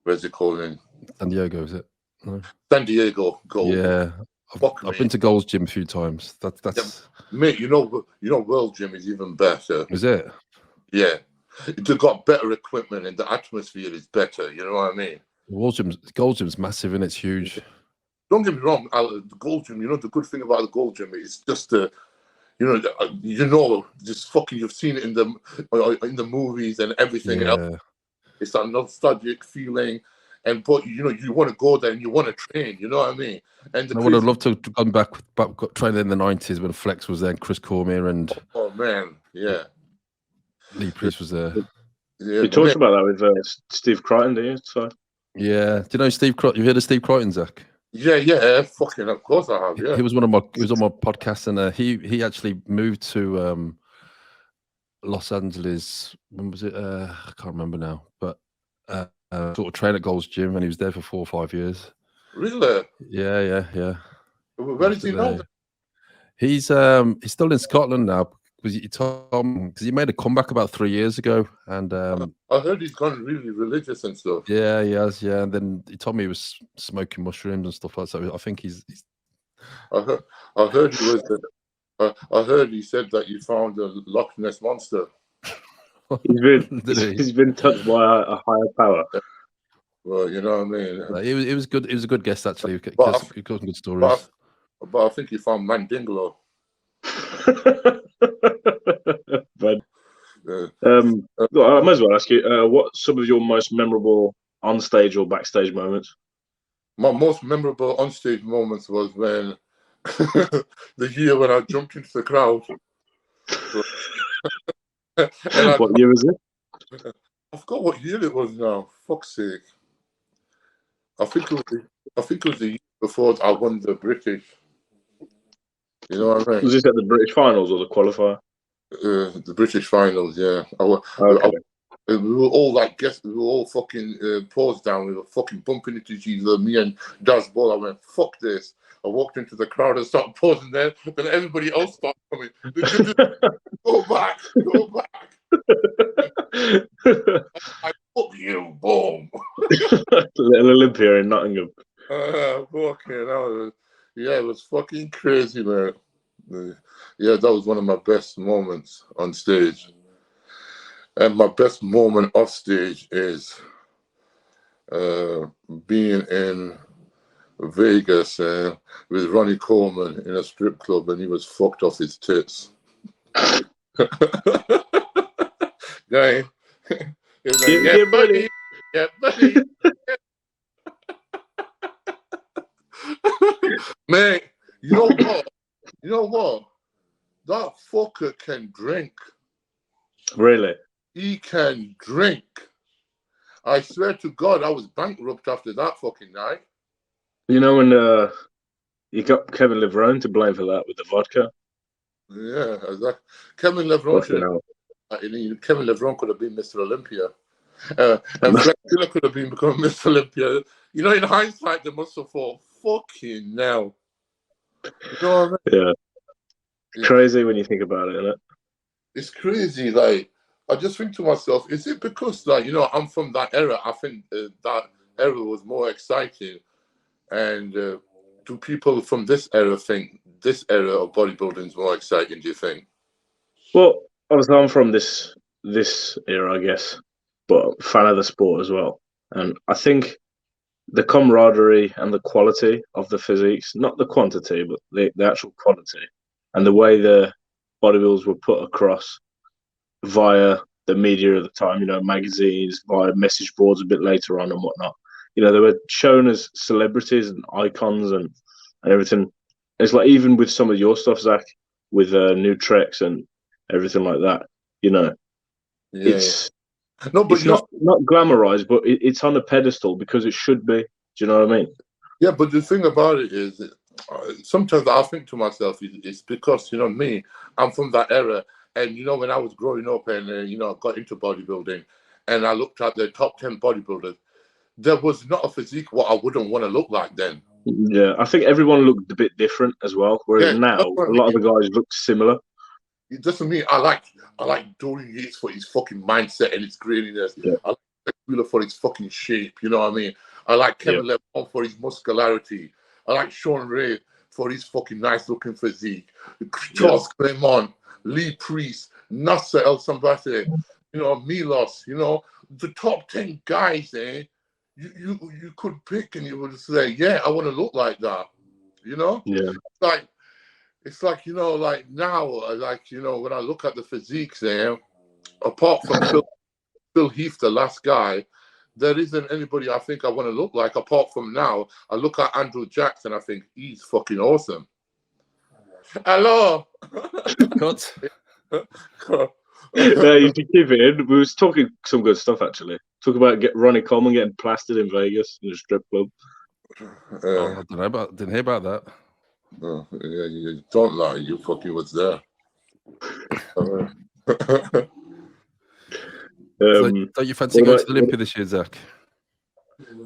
Where's it called in? San Diego, is it? No. San Diego Goals. Yeah. I've been to Goals Gym a few times. That's mate. You know, World Gym is even better. Is it? Yeah, They've got better equipment and the atmosphere is better. You know what I mean? The Gold Gym's massive and it's huge. Don't get me wrong, the Gold Gym. You know the good thing about the Gold Gym is just just fucking. You've seen it in the movies and everything else. It's a nostalgic feeling, but you want to go there and you want to train. You know what I mean? And I would have loved to come back training in the 90s when Flex was there and Chris Cormier and Lee Priest was there. You talked about that with Steve Crichton, didn't you? So yeah, do you know Steve Crichton? You've heard of Steve Crichton, Zach? Yeah, fucking of course I have. Yeah, he was on my podcast, and he actually moved to Los Angeles. When was it? I can't remember now, but sort of trained at Gold's Gym, and he was there for 4 or 5 years. Really? Yeah. Where is he now? He's still in Scotland now because he made a comeback about 3 years ago, and I heard he's gone really religious and stuff. Yeah, he has. Yeah, and then he told me he was smoking mushrooms and stuff like that. So I think he's. I heard he was. I heard he said that you found a Loch Ness monster. He's been touched by a higher power. Well, you know what I mean. It was good. It was a good guest actually. He got some good stories. But I think he found Mandinglo. But I might as well ask you, what's some of your most memorable on-stage or backstage moments? My most memorable on-stage moments was when the year when I jumped into the crowd. What year is it? I forgot what year it was now. Fuck's sake. I think it was the year before I won the British. You know what I mean? Was this at the British finals or the qualifier? The British finals, yeah. We were all like guests. We were all fucking paused down. We were fucking bumping into each other. Me and Daz Ball. I went, fuck this. I walked into the crowd and started pausing there. Then everybody else started coming. Go back. I fuck you, boom. Little Olympia in Nottingham. It was fucking crazy, man. Yeah, that was one of my best moments on stage. And my best moment off stage is being in Vegas with Ronnie Coleman in a strip club, and he was fucked off his tits. Guy, he was like, yeah, buddy. Yeah, buddy. Man, you know what? That fucker can drink. Really? He can drink. I swear to God, I was bankrupt after that fucking night. You know when you got Kevin Levrone to blame for that with the vodka? Yeah, exactly. Kevin Levrone could have been Mr. Olympia. And Flex could have become Mr. Olympia. You know, in hindsight, they must have thought, fucking now. You know what I mean? Yeah. It's crazy when you think about it, isn't it? It's crazy. Like, I just think to myself, is it because, like, I'm from that era? I think that era was more exciting. And do people from this era think this era of bodybuilding is more exciting, do you think? Well, obviously, I'm from this era, I guess, but fan of the sport as well. And I think the camaraderie and the quality of the physiques, not the quantity, but the actual quality, and the way the bodybuilders were put across via the media at the time, magazines, via message boards a bit later on and whatnot. They were shown as celebrities and icons and everything. It's like even with some of your stuff, Zach, with new treks and everything like that, it's not glamorized, but it's on a pedestal because it should be. Do you know what I mean? Yeah, but the thing about it is, sometimes I think to myself, it's because, me, I'm from that era. And, when I was growing up and, I got into bodybuilding and I looked at the top 10 bodybuilders, there was not a physique what I wouldn't want to look like then. Yeah, I think everyone looked a bit different as well. Whereas now, a lot of the guys look similar. It doesn't mean I like Dorian Yates for his fucking mindset and his graininess. Yeah. I like Wheeler for his fucking shape. You know what I mean? I like Kevin Levrone for his muscularity. I like Sean Ray for his fucking nice looking physique. Charles Coleman, Lee Priest, Nasser El Sambate. you know, Milos, you know, the top 10 guys there, you could pick and you would say, yeah, I want to look like that, you know? Yeah. It's like, you know, like now, like, you know, when I look at the physiques there, apart from Phil Heath, the last guy, there isn't anybody I think I want to look like apart from now. I look at Andrew Jackson, I think he's fucking awesome. Hello. Cut. No, you should keep it in. We was talking some good stuff actually. Talk about Ronnie Coleman getting plastered in Vegas in a strip club. I don't know didn't hear about that. Yeah, you don't lie. You fucking was there. So don't you fancy going to the Olympia this year, Zack?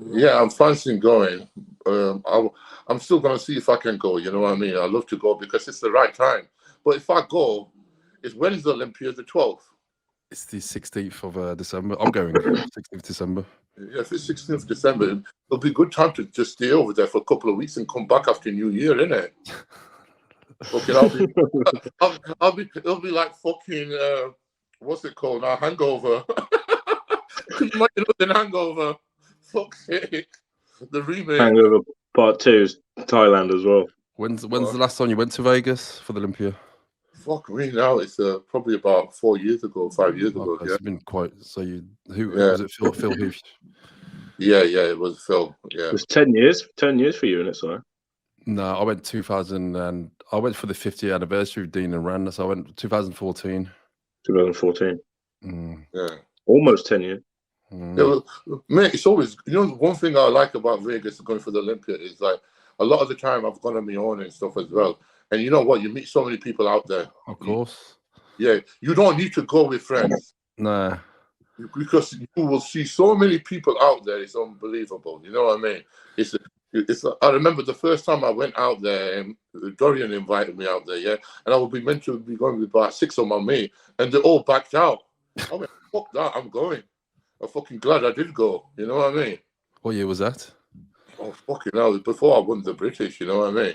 Yeah, I'm fancying going. I'm still going to see if I can go. You know what I mean? I love to go because it's the right time. But if I go, when is the Olympia? The 12th? It's the 16th of December. I'm going 16th December. Yeah, if it's 16th of December, it'll be a good time to just stay over there for a couple of weeks and come back after New Year, innit? Okay, it'll be like fucking, what's it called now? Hangover. You might know the Hangover. Fuck's sake. The remake. Hangover Part 2 is Thailand as well. When's the last time you went to Vegas for the Olympia? Fuck me now. It's probably about 4 years ago, 5 years ago. Okay, yeah. It's been quite. So was it? Phil Heath? Yeah, it was Phil. Yeah. It was 10 years for you, innit, so? No, I went 2000 and I went for the 50th anniversary of Dean and Rand. So I went 2014. 2014. Yeah. Almost 10 years. Yeah, well, mate, it's always, you know, one thing I like about Vegas going for the Olympia is like a lot of the time I've gone on my own and stuff as well. And you know what? You meet so many people out there. Of course. Yeah, you don't need to go with friends. Nah. Because you will see so many people out there. It's unbelievable. You know what I mean? It's. I remember the first time I went out there, and Dorian invited me out there, yeah, and I would be meant to be going with about 6 of my mates, and they all backed out. I went, fuck that, I'm going. I'm fucking glad I did go. You know what I mean? What year was that? Oh, fucking hell. Before I won the British, you know what I mean?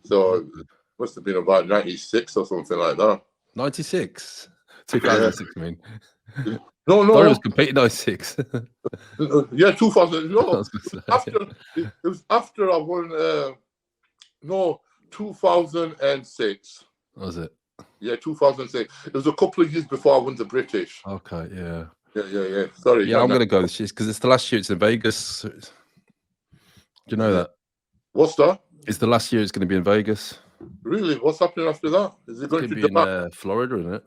So it must have been about 96 or something like that. 96? 2006, I mean. No. Dorian was competing 96. Yeah, 2000. No, it was after I won. 2006. Was it? Yeah, 2006. It was a couple of years before I won the British. Okay, yeah. Yeah. Sorry. Yeah, I'm going to go this year because it's the last year it's in Vegas. Do you know that? What's that? It's the last year it's going to be in Vegas. Really? What's happening after that? Is it going to be in Florida, isn't it?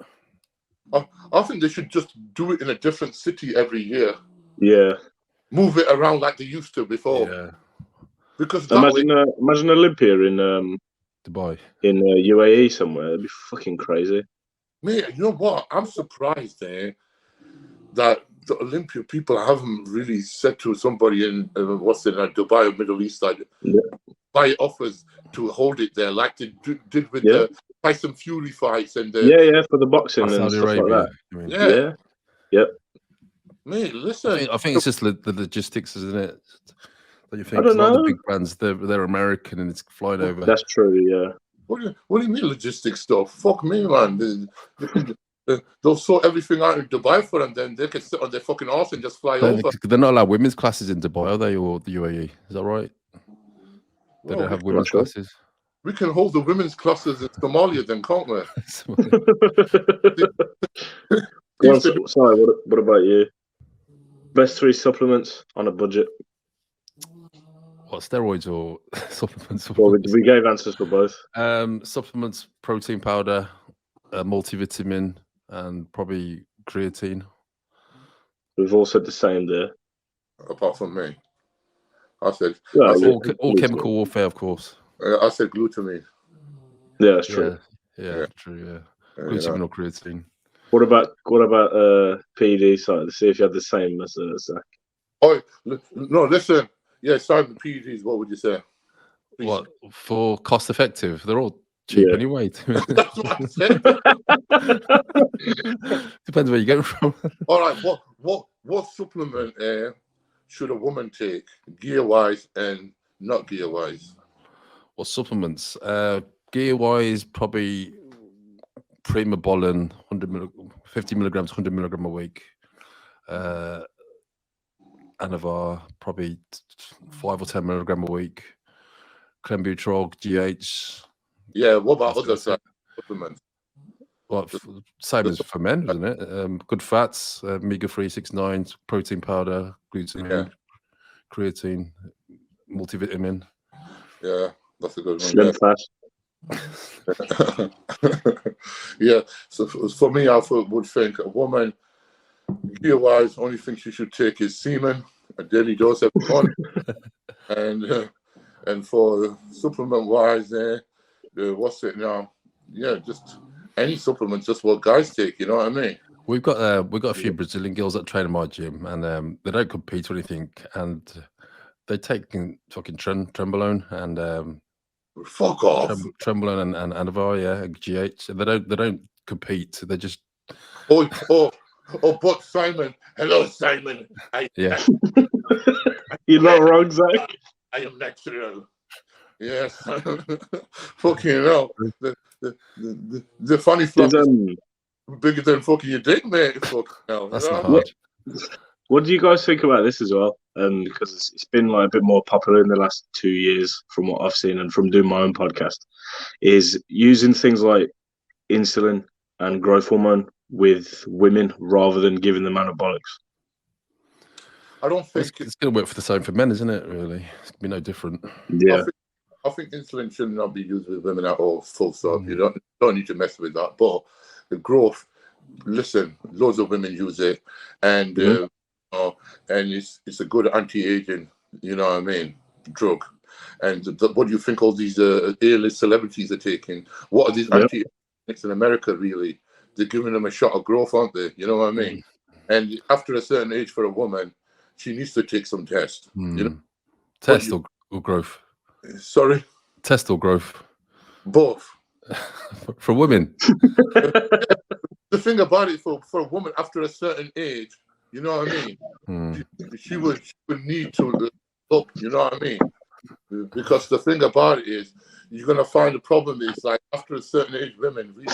I think they should just do it in a different city every year. Yeah. Move it around like they used to before. Yeah. Because imagine Olympia in Dubai, in UAE somewhere. It'd be fucking crazy. Mate, you know what? I'm surprised that the Olympia people haven't really said to somebody in Dubai or Middle East side, buy offers to hold it there like they did with the Tyson Fury fights and for the boxing and stuff like that. Yep. Mate, listen. I think it's just the logistics, isn't it? That you think I don't know. The big brands they're American and it's flying over. That's true. Yeah. What do you mean logistics stuff? Fuck me, man. They'll sort everything out in Dubai for them, then they can sit on their fucking arse and just fly over. They're not allowed women's classes in Dubai, are they, or the UAE? Is that right? They don't have women's classes. We can hold the women's classes in Somalia, then, can't we? Sorry, what about you? Best 3 supplements on a budget. What, steroids or supplements? Well, we gave answers for both. Supplements, protein powder, multivitamin, and probably creatine. We've all said the same there. Apart from me. I said all chemical warfare, of course. I said glutamine. Yeah, that's true. Yeah, true. Yeah, glutamine or creatine. What about PD side? See if you had the same as Zack. Oh no! Listen. Yeah, Simon PEDs. What would you say? Please. What for? Cost effective? They're all cheap anyway. That's what I said. Depends where you get from. All right. What supplement should a woman take, gear wise and not gear wise? What supplements? Gear wise, probably Primobolan, 50 milligrams, 100 milligram a week. Anavar, probably 5 or 10 milligram a week. Clenbuterol, GH. Yeah, what about other supplements? Well, same as for men, isn't it? Good fats, omega-3, 6-9, protein powder, glutamine, creatine, multivitamin. Yeah, that's a good one. Slim fat. Yeah, so for me, I would think a woman, gear-wise, only thing she should take is semen, a daily dose every month, and for supplement-wise, what's it now? Yeah, just any supplements, just what guys take. You know what I mean? We've got a few Brazilian girls that train in my gym, and they don't compete or anything, and they take fucking trenbolone and fuck off, trenbolone and Anavar, GH. They don't compete. They just but Simon, hello Simon. Yeah, you're not wrong, Zack. I am natural. Yes, fucking hell. The funny flop is bigger than fucking your dick, mate. Fucking hell. That's not hard. What do you guys think about this as well? Because it's been like a bit more popular in the last 2 years from what I've seen and from doing my own podcast, is using things like insulin and growth hormone with women rather than giving them anabolics. I don't think it's going to work for the same for men, isn't it? Really, it's going to be no different. Yeah. I think insulin should not be used with women at all, full stop. You don't need to mess with that. But the growth, listen, loads of women use it, and and it's a good anti-aging, you know what I mean, drug. And what do you think all these A-list celebrities are taking? What are these anti-aging in America really? They're giving them a shot of growth, aren't they? You know what I mean? And after a certain age for a woman, she needs to take some tests. You know, test or growth. Sorry? Test or growth? Both. For women. The thing about it, for a woman after a certain age, you know what I mean? She would need to look, you know what I mean? Because the thing about it is, you're going to find the problem is like after a certain age, women reach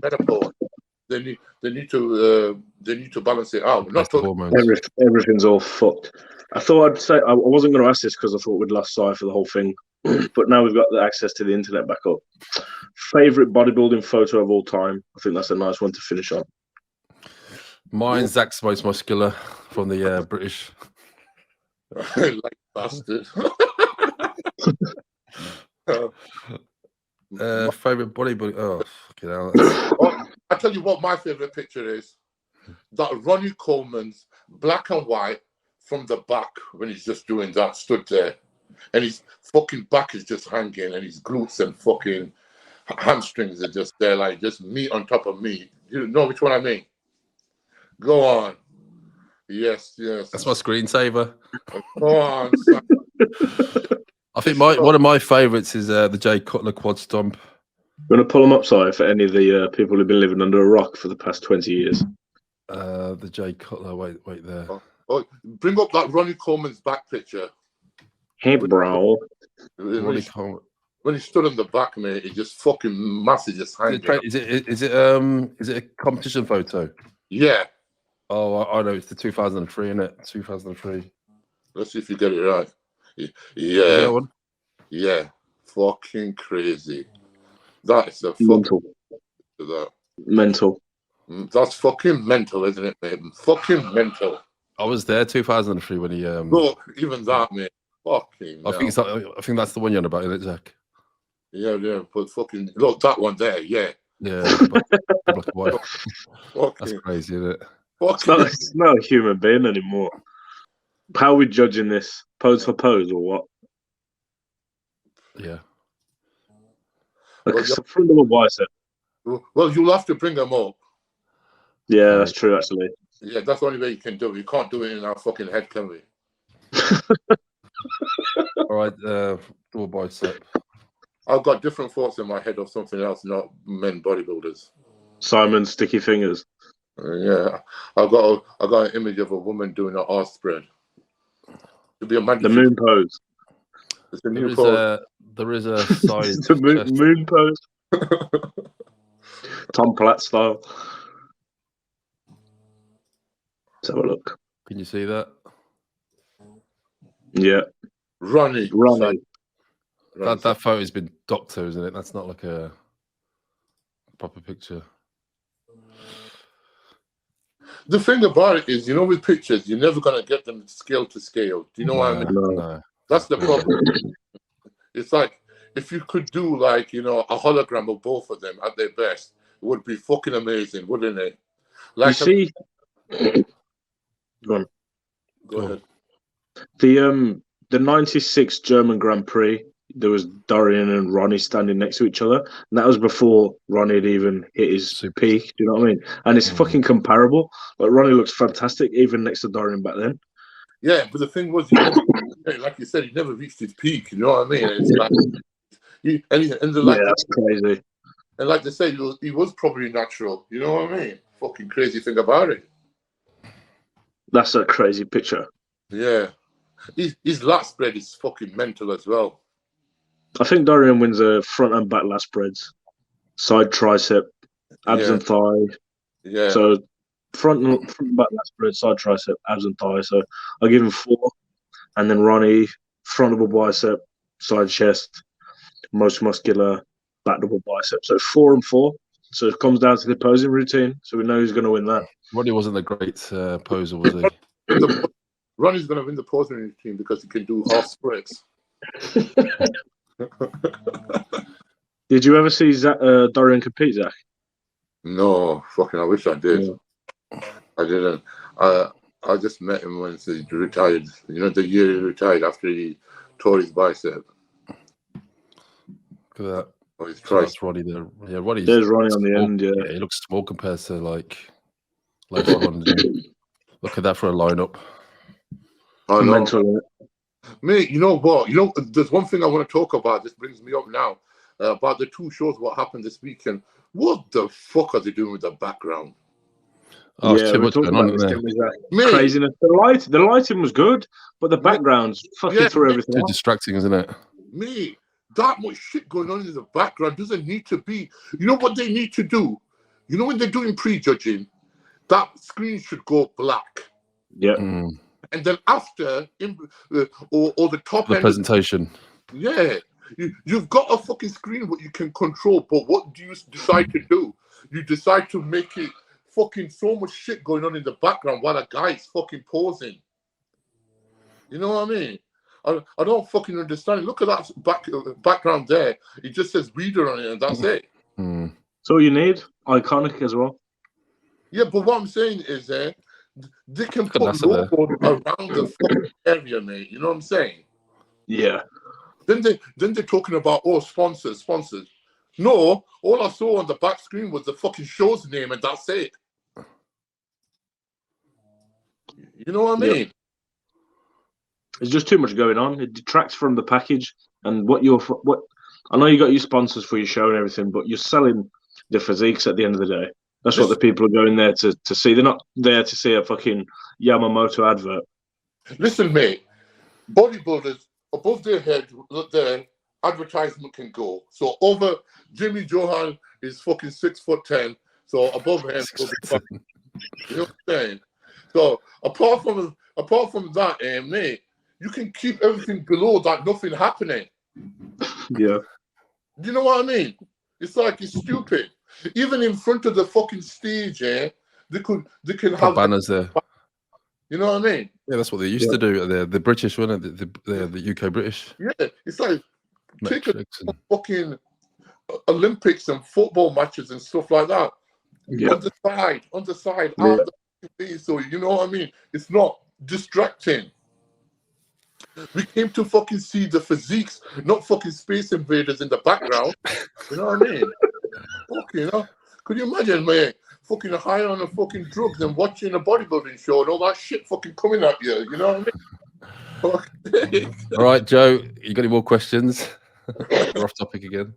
menopause. They need to balance it out. Not everything's all fucked. I thought I'd say I wasn't going to ask this because I thought we'd lost sight for the whole thing, but now we've got the access to the internet back up. Favorite bodybuilding photo of all time? I think that's a nice one to finish on. Mine's Zack's most muscular from the British. Like bastard. Favorite bodybuilding? Oh, fucking hell. I tell you what, my favorite picture is that Ronnie Coleman's black and white from the back when he's just doing that, stood there, and his fucking back is just hanging, and his glutes and fucking hamstrings are just there, like just meat on top of meat. You know which one I mean? Go on. Yes. That's my screensaver. Go on. I think one of my favourites is the Jay Cutler quad stomp. I'm going to pull them up, sorry, for any of the people who've been living under a rock for the past 20 years. The Jay Cutler, wait there. Oh, bring up that Ronnie Coleman's back picture. Hey, bro. Ronnie Coleman. When he stood on the back, mate, he just fucking massive, just hanging. Is it a competition photo? Yeah. Oh, I know. It's the 2003, isn't it? 2003. Let's see if you get it right. Yeah. That one? Yeah. Fucking crazy. That is a mental. Mental. That's fucking mental, isn't it, mate? Fucking mental. I was there 2003 when he. Look, even that, mate. Fucking. I think that's the one you're on about, isn't it, Zack? Yeah. But fucking look, that one there, yeah. Yeah. Black and white. That's crazy, isn't it? It's not a human being anymore. How are we judging this? Pose for pose or what? Yeah. Like front of a bicep. Well, you'll have to bring them up. Yeah, that's true, actually. Yeah, that's the only way you can do it. You can't do it in our fucking head, can we? All right, double bicep. I've got different thoughts in my head of something else, not men bodybuilders. Simon's sticky fingers. Yeah, I got an image of a woman doing an arse spread. To be a man. The moon pose. It's a new pose. There is a size. The moon pose. Tom Platt style. Let's have a look. Can you see that? Yeah. Ronnie. That photo's been doctor, isn't it? That's not like a proper picture. The thing about it is, with pictures, you're never going to get them scale to scale. Do you know what I mean? No. That's the problem. It's like, if you could do like, a hologram of both of them at their best, it would be fucking amazing, wouldn't it? Like, you see, go ahead. The 96 German Grand Prix, there was Dorian and Ronnie standing next to each other, and that was before Ronnie had even hit his peak. Do you know what I mean? And it's fucking comparable. Like, Ronnie looks fantastic even next to Dorian back then. Yeah, but the thing was, like you said, he never reached his peak. You know what I mean? It's like, that's crazy. And like they say, he was probably natural. You know what I mean? Fucking crazy thing about it. That's a crazy picture. Yeah. His lat spread is fucking mental as well. I think Dorian wins a front and back lat spreads, side tricep, abs and thigh. Yeah. So front and back lat spread, side tricep, abs and thigh. So I'll give him 4. And then Ronnie, front double bicep, side chest, most muscular, back double bicep. So 4 and 4. So it comes down to the posing routine. So we know who's going to win that. Ronnie wasn't a great poser, was he? Ronnie's going to win the posing routine because he can do half splits. Did you ever see Dorian compete, Zach? No, fucking, I wish I did. Yeah. I didn't. I just met him when he retired. The year he retired after he tore his bicep. Look at that. Oh, he's Christ. That's Ronnie there. Yeah, there's Ronnie on the small, end. Yeah, he looks small compared to like later on. Look at that for a lineup. I know. Mental. Mate, you know what? There's one thing I want to talk about. This brings me up now about the 2 shows. What happened this weekend? What the fuck are they doing with the background? Oh, yeah, too much going on there. Craziness. The lighting was good, but the background's fucking through everything. Too distracting, isn't it? Mate, that much shit going on in the background doesn't need to be. You know what they need to do? When they're doing prejudging, that screen should go black. Yeah. And then after, or the top the end presentation. Yeah. You've got a fucking screen what you can control, but what do you decide to do? You decide to make it fucking so much shit going on in the background while a guy is fucking posing. You know what I mean? I don't fucking understand it. Look at that background there. It just says reader on it, and that's it. So you need iconic as well. Yeah, but what I'm saying is, they can put logos around the fucking area, mate. You know what I'm saying? Yeah. Then they're talking about sponsors. No, all I saw on the back screen was the fucking show's name, and that's it. You know what I mean? There's just too much going on. It detracts from the package and what I know you got your sponsors for your show and everything, but you're selling the physiques at the end of the day. That's what the people are going there to see. They're not there to see a fucking Yamamoto advert. Listen, mate, bodybuilders, above their head, their advertisement can go. So over Jimmy Johan is fucking 6'10", so above him will be fucking, you know what I'm saying? So apart from that, mate, you can keep everything below that, nothing happening. Yeah. You know what I mean? It's like it's stupid. Even in front of the fucking stage, they can have banners there. You know what I mean? Yeah, that's what they used to do. The British, weren't it? The UK British. Yeah, it's like take a fucking Olympics and football matches and stuff like that. Yeah. On the side, yeah. So you know what I mean? It's not distracting. We came to fucking see the physiques, not fucking space invaders in the background. You know what I mean? Fucking, could you imagine, mate? Fucking high on a fucking drugs and watching a bodybuilding show and all that shit fucking coming at you. You know what I mean? All right, Joe, you got any more questions? We're off topic again.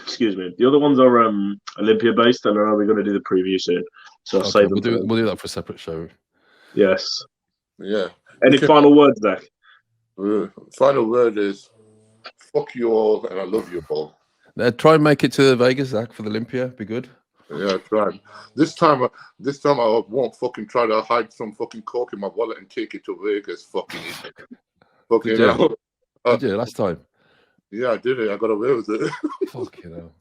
Excuse me. The other ones are Olympia based, and we're going to do the preview soon. So I'll save them. We'll do that for a separate show. Yes. Yeah. Any final words, Zach? Final word is fuck you all, and I love you all. Try and make it to Vegas, Zach, for the Olympia. Be good. Yeah, try. This time I won't fucking try to hide some fucking coke in my wallet and take it to Vegas. Fucking idiot. Fucking Did you? hell. Did you last time? Yeah, I did it. I got away with it. Fucking hell.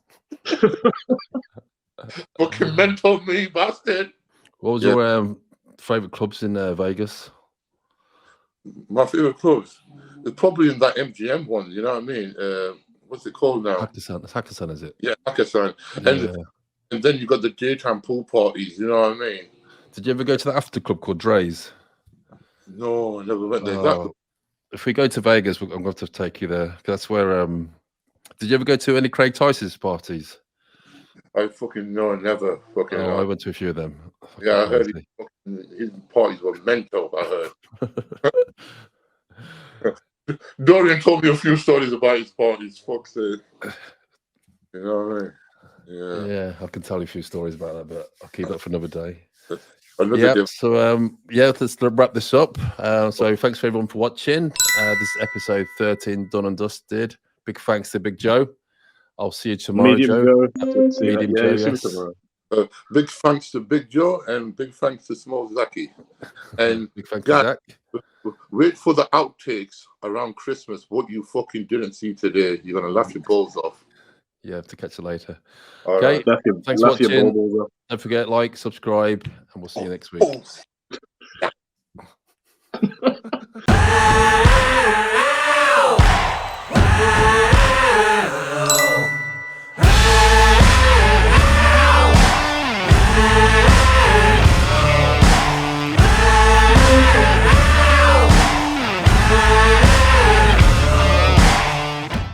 Fucking mental me, bastard. What was your favorite clubs in Vegas? My favorite clubs? It's probably in that MGM one. You know what I mean? What's it called now? Hakkasan, is it? Yeah, Hakkasan. Yeah. And then you got the daytime pool parties. You know what I mean? Did you ever go to the after club called Dre's? No, I never went there. If we go to Vegas, I'm going to take you there. That's where. Did you ever go to any Craig Tyson's parties? I fucking never. Fucking. I went to a few of them. Yeah, I heard his parties were mental. I heard. Dorian told me a few stories about his parties. Fuck's sake. You know what I mean? Yeah, I can tell you a few stories about that, but I'll keep that for another day. So let's wrap this up. So thanks for everyone for watching. This is episode 13, done and dusted. Big thanks to Big Joe. I'll see you tomorrow, Joe. Medium Joe, yes. Big thanks to Big Joe and big thanks to Small Zacky. And big thanks to Zack. Wait for the outtakes around Christmas. What you fucking didn't see today, you're gonna laugh your balls off. Yeah, have to catch you later. All okay, right. Thanks for watching. Don't forget, like, subscribe, and we'll see you next week.